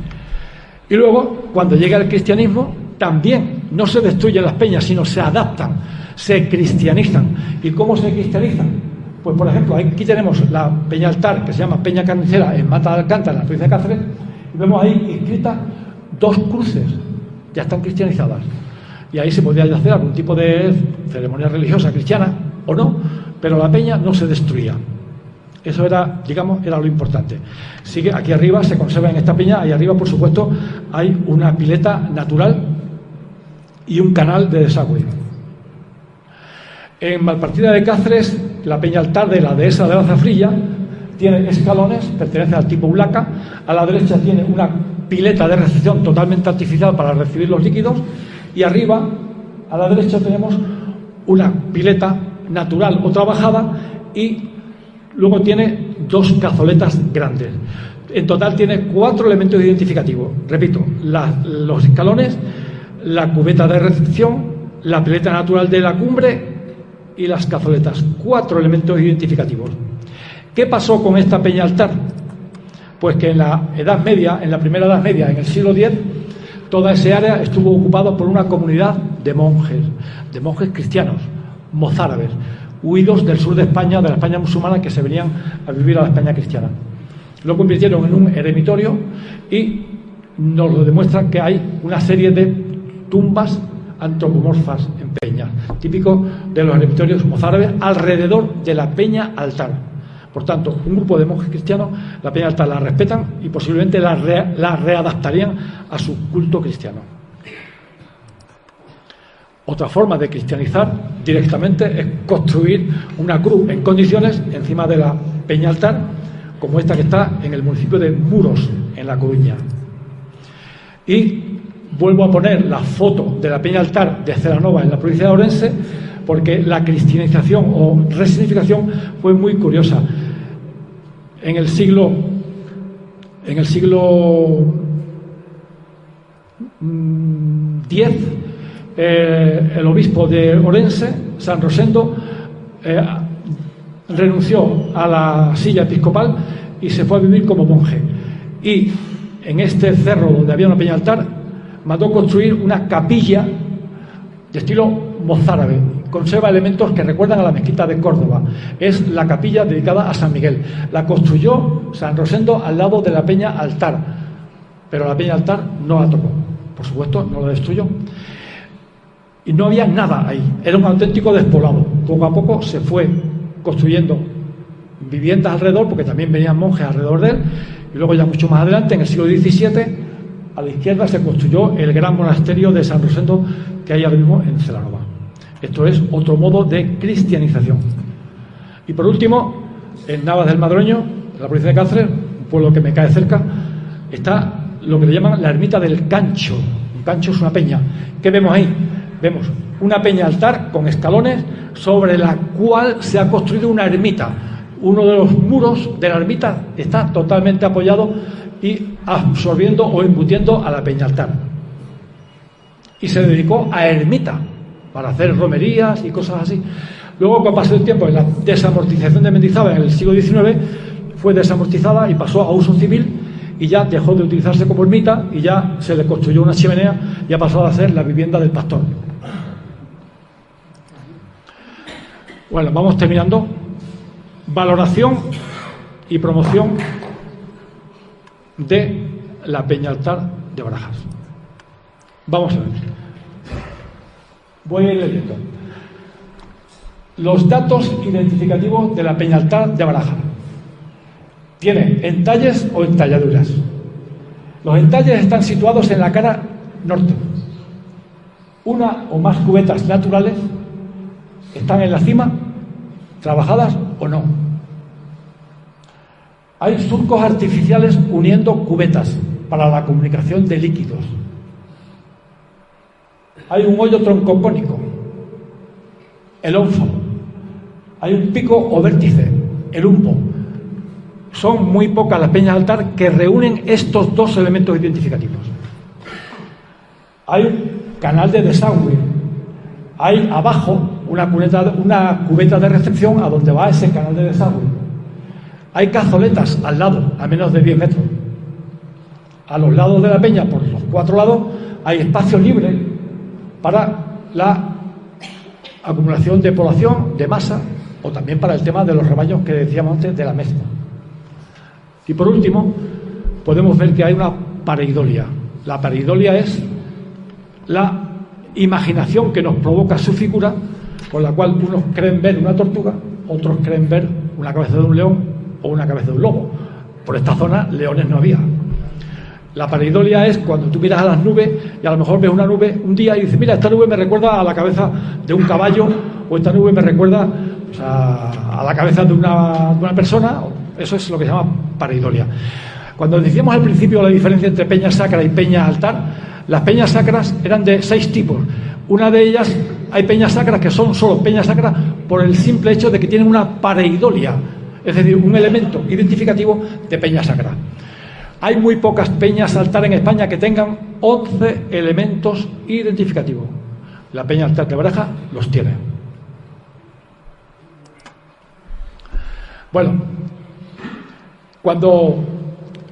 Y luego, cuando llega el cristianismo, también no se destruyen las peñas, sino se adaptan, se cristianizan. ¿Y cómo se cristianizan? Pues, por ejemplo, aquí tenemos la peña altar, que se llama Peña Carnicera, en Mata de Alcántara, en la provincia de Cáceres, y vemos ahí inscritas 2 cruces, ya están cristianizadas. Y ahí se podía hacer algún tipo de ceremonia religiosa cristiana, o no, pero la peña no se destruía. Eso era, digamos, era lo importante. Sigue aquí arriba, se conserva en esta peña, ahí arriba, por supuesto, hay una pileta natural y un canal de desagüe. En Malpartida de Cáceres, la peña altar de la dehesa de la Zafrilla tiene escalones, pertenece al tipo Ulaca. A la derecha tiene una pileta de recepción totalmente artificial para recibir los líquidos, y arriba, a la derecha, tenemos una pileta natural o trabajada, y luego tiene 2 cazoletas grandes. En total tiene 4 elementos identificativos. Repito, los escalones, la cubeta de recepción, la pileta natural de la cumbre y las cazoletas. 4 elementos identificativos. ¿Qué pasó con esta peña altar? Pues que en la Edad Media, en la primera Edad Media, en el siglo X, toda esa área estuvo ocupada por una comunidad de monjes cristianos, mozárabes, huidos del sur de España, de la España musulmana, que se venían a vivir a la España cristiana. Lo convirtieron en un eremitorio y nos lo demuestra que hay una serie de tumbas antropomorfas en peñas, típico de los eremitorios mozárabes, alrededor de la peña altar. Por tanto, un grupo de monjes cristianos, la peña altar la respetan y posiblemente la readaptarían a su culto cristiano. Otra forma de cristianizar directamente es construir una cruz en condiciones encima de la peña altar, como esta que está en el municipio de Muros, en La Coruña. Y vuelvo a poner la foto de la peña altar de Celanova, en la provincia de Orense, porque la cristianización o resignificación fue muy curiosa. En el siglo X, el obispo de Orense, San Rosendo, renunció a la silla episcopal y se fue a vivir como monje. Y en este cerro donde había una peña altar, mandó construir una capilla de estilo mozárabe. Conserva elementos que recuerdan a la mezquita de Córdoba. Es la capilla dedicada a San Miguel. La construyó San Rosendo al lado de la peña altar, pero la peña altar no la tocó. Por supuesto, no la destruyó. Y no había nada ahí. Era un auténtico despoblado. Poco a poco se fue construyendo viviendas alrededor, porque también venían monjes alrededor de él. Y luego, ya mucho más adelante, en el siglo XVII, a la izquierda se construyó el gran monasterio de San Rosendo, que hay ahora mismo en Celanova. Esto es otro modo de cristianización. Y por último, en Navas del Madroño, en la provincia de Cáceres, un pueblo que me cae cerca, está lo que le llaman la ermita del Cancho. Un cancho es una peña. ¿Qué vemos ahí? Vemos una peña altar con escalones sobre la cual se ha construido una ermita. Uno de los muros de la ermita está totalmente apoyado y absorbiendo o embutiendo a la peña altar. Y se dedicó a ermita para hacer romerías y cosas así. Luego, con el paso del tiempo, en la desamortización de Mendizábal en el siglo XIX, fue desamortizada y pasó a uso civil, y ya dejó de utilizarse como ermita y ya se le construyó una chimenea y ha pasado a ser la vivienda del pastor. Bueno, vamos terminando. Valoración y promoción de la peña altar de Barajas. Vamos a ver. Voy a ir leyendo. Los datos identificativos de la peña altar de Barajas. Tiene entalles o entalladuras. Los entalles están situados en la cara norte. Una o más cubetas naturales están en la cima, trabajadas o no. Hay surcos artificiales uniendo cubetas para la comunicación de líquidos. Hay un hoyo troncocónico el ónfalo. Hay un pico o vértice, el umbo. Son muy pocas las peñas de altar que reúnen estos dos elementos identificativos. Hay un canal de desagüe. Hay abajo una cubeta de recepción a donde va ese canal de desagüe. Hay cazoletas al lado, a menos de 10 metros. A los lados de la peña, por los 4 lados, hay espacio libre para la acumulación de población, de masa, o también para el tema de los rebaños que decíamos antes de la mezcla. Y por último, podemos ver que hay una pareidolia. La pareidolia es la imaginación que nos provoca su figura, con la cual unos creen ver una tortuga, otros creen ver una cabeza de un león o una cabeza de un lobo. Por esta zona, leones no había. La pareidolia es cuando tú miras a las nubes y a lo mejor ves una nube un día y dices, mira, esta nube me recuerda a la cabeza de un caballo, o esta nube me recuerda pues, a la cabeza de una persona. Eso es lo que se llama pareidolia. Cuando decíamos al principio la diferencia entre peña sacra y peña altar, las peñas sacras eran de 6 tipos. Una de ellas, hay peñas sacras que son solo peñas sacras por el simple hecho de que tienen una pareidolia, es decir, un elemento identificativo de peña sacra. Hay muy pocas peñas altar en España que tengan 11 elementos identificativos. La peña altar de Baraja los tiene. Bueno, cuando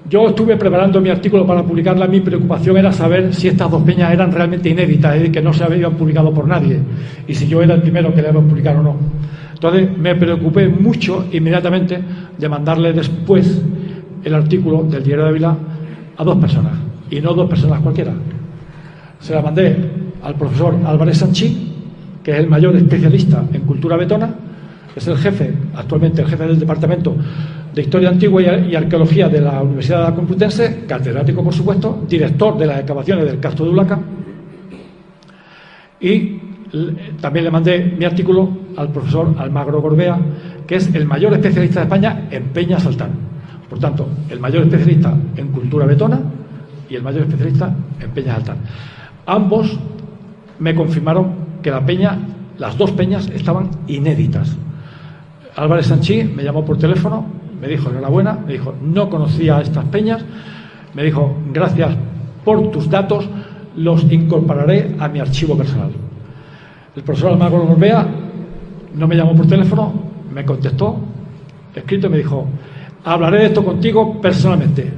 yo estuve preparando mi artículo para publicarla, mi preocupación era saber si estas dos peñas eran realmente inéditas, es decir, que no se habían publicado por nadie, y si yo era el primero que le iba a publicar o no. Entonces me preocupé mucho inmediatamente de mandarle después el artículo del Diario de Ávila a 2 personas, y no 2 personas cualquiera. Se la mandé al profesor Álvarez Sanchí, que es el mayor especialista en cultura vetona, es el jefe, actualmente el jefe del Departamento de Historia Antigua y Arqueología de la Universidad de la Complutense, catedrático por supuesto, director de las excavaciones del Castro de Ulaca, y también le mandé mi artículo al profesor Almagro Gorbea, que es el mayor especialista de España en peñas altar. Por tanto, el mayor especialista en cultura vetona y el mayor especialista en peñas altar. Ambos me confirmaron que las 2 peñas estaban inéditas. Álvarez Sanchí me llamó por teléfono, me dijo enhorabuena, me dijo no conocía estas peñas, me dijo gracias por tus datos, los incorporaré a mi archivo personal. El profesor Almagro Gorbea no me llamó por teléfono, me contestó escrito y me dijo: hablaré de esto contigo personalmente.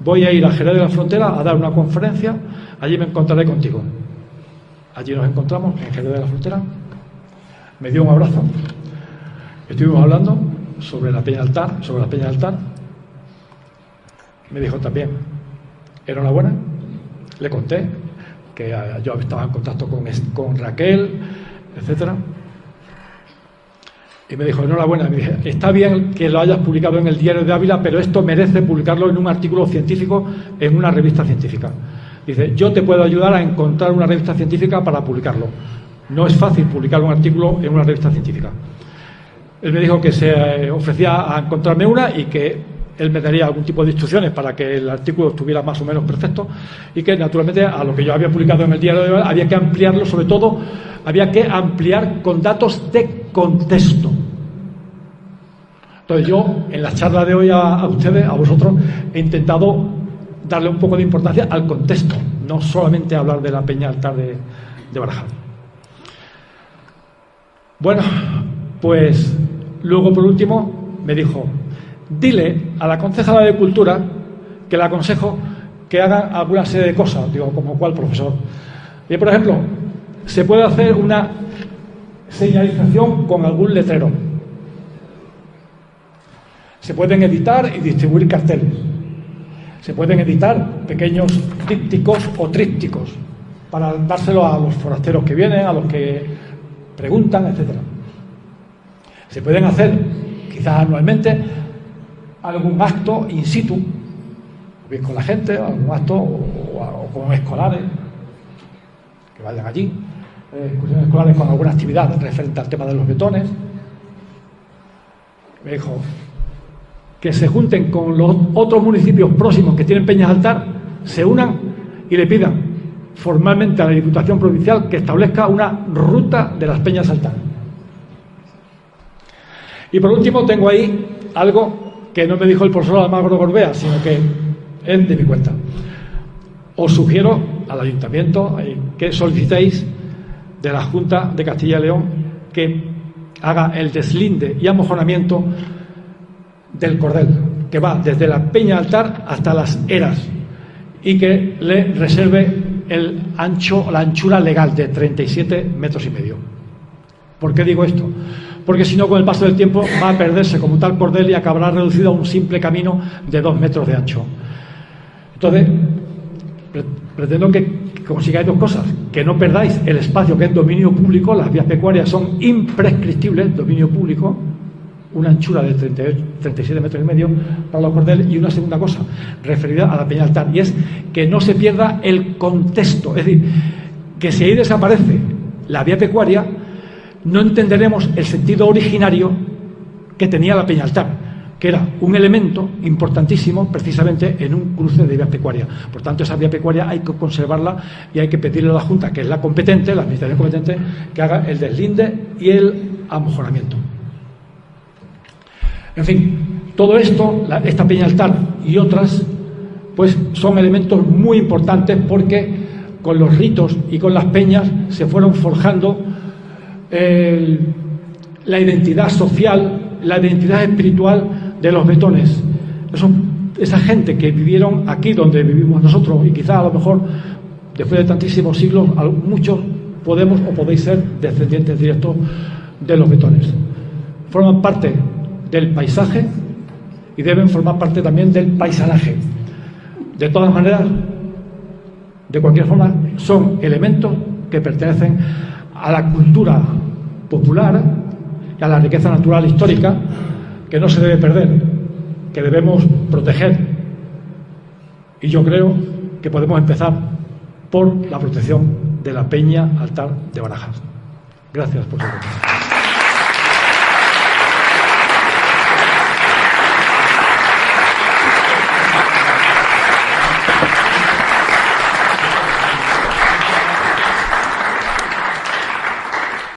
Voy a ir a Jerez de la Frontera a dar una conferencia, allí me encontraré contigo. Allí nos encontramos en Jerez de la Frontera, me dio un abrazo, estuvimos hablando sobre la peña altar, me dijo también enhorabuena, le conté que yo estaba en contacto con Raquel, etcétera. Y me dijo, enhorabuena, me dije, está bien que lo hayas publicado en el Diario de Ávila, pero esto merece publicarlo en un artículo científico en una revista científica. Dice, yo te puedo ayudar a encontrar una revista científica para publicarlo. No es fácil publicar un artículo en una revista científica. Él me dijo que se ofrecía a encontrarme una y que él me daría algún tipo de instrucciones para que el artículo estuviera más o menos perfecto y que, naturalmente, a lo que yo había publicado en el Diario de Ávila había que ampliarlo, sobre todo, había que ampliar con datos de contexto. Entonces yo, en la charla de hoy a ustedes, a vosotros, he intentado darle un poco de importancia al contexto, no solamente hablar de la peña altar de Baraja. Bueno, pues luego por último me dijo, dile a la concejala de Cultura que le aconsejo que haga alguna serie de cosas. Digo, ¿como cuál, profesor? Y por ejemplo, se puede hacer una señalización con algún letrero. Se pueden editar y distribuir carteles. Se pueden editar pequeños dípticos o trípticos para dárselo a los forasteros que vienen, a los que preguntan, etcétera. Se pueden hacer, quizás anualmente, algún acto in situ, bien con la gente, algún acto o con escolares que vayan allí, excursiones escolares con alguna actividad referente al tema de los betones. Me dijo que se junten con los otros municipios próximos que tienen peñas altar, se unan y le pidan formalmente a la Diputación Provincial que establezca una ruta de las peñas altar. Y por último tengo ahí algo que no me dijo el profesor Almagro Gorbea, sino que es de mi cuenta. Os sugiero al Ayuntamiento que solicitéis de la Junta de Castilla y León que haga el deslinde y amojonamiento del cordel, que va desde la Peña Altar hasta las Eras, y que le reserve la anchura legal de 37,5 metros. ¿Por qué digo esto? Porque si no, con el paso del tiempo va a perderse como tal cordel y acabará reducido a un simple camino de 2 metros de ancho. Entonces, pretendo que consigáis dos cosas: que no perdáis el espacio que es dominio público. Las vías pecuarias son imprescriptibles, dominio público, una anchura de 37,5 metros para los cordeles, y una segunda cosa referida a la Peña Altar, y es que no se pierda el contexto. Es decir, que si ahí desaparece la vía pecuaria, no entenderemos el sentido originario que tenía la Peña Altar, que era un elemento importantísimo precisamente en un cruce de vías pecuarias. Por tanto, esa vía pecuaria hay que conservarla y hay que pedirle a la Junta, que es la competente, la administración competente, que haga el deslinde y el amojonamiento. En fin, todo esto, esta Peña Altar y otras, pues son elementos muy importantes, porque con los ritos y con las peñas se fueron forjando la identidad social, la identidad espiritual de los vetones. Esa gente que vivieron aquí donde vivimos nosotros, y quizá a lo mejor después de tantísimos siglos muchos podemos o podéis ser descendientes directos de los vetones. Forman parte del paisaje y deben formar parte también del paisanaje. De todas maneras, de cualquier forma, son elementos que pertenecen a la cultura popular y a la riqueza natural histórica, que no se debe perder, que debemos proteger. Y yo creo que podemos empezar por la protección de la Peña Altar de Barajas. Gracias por su atención.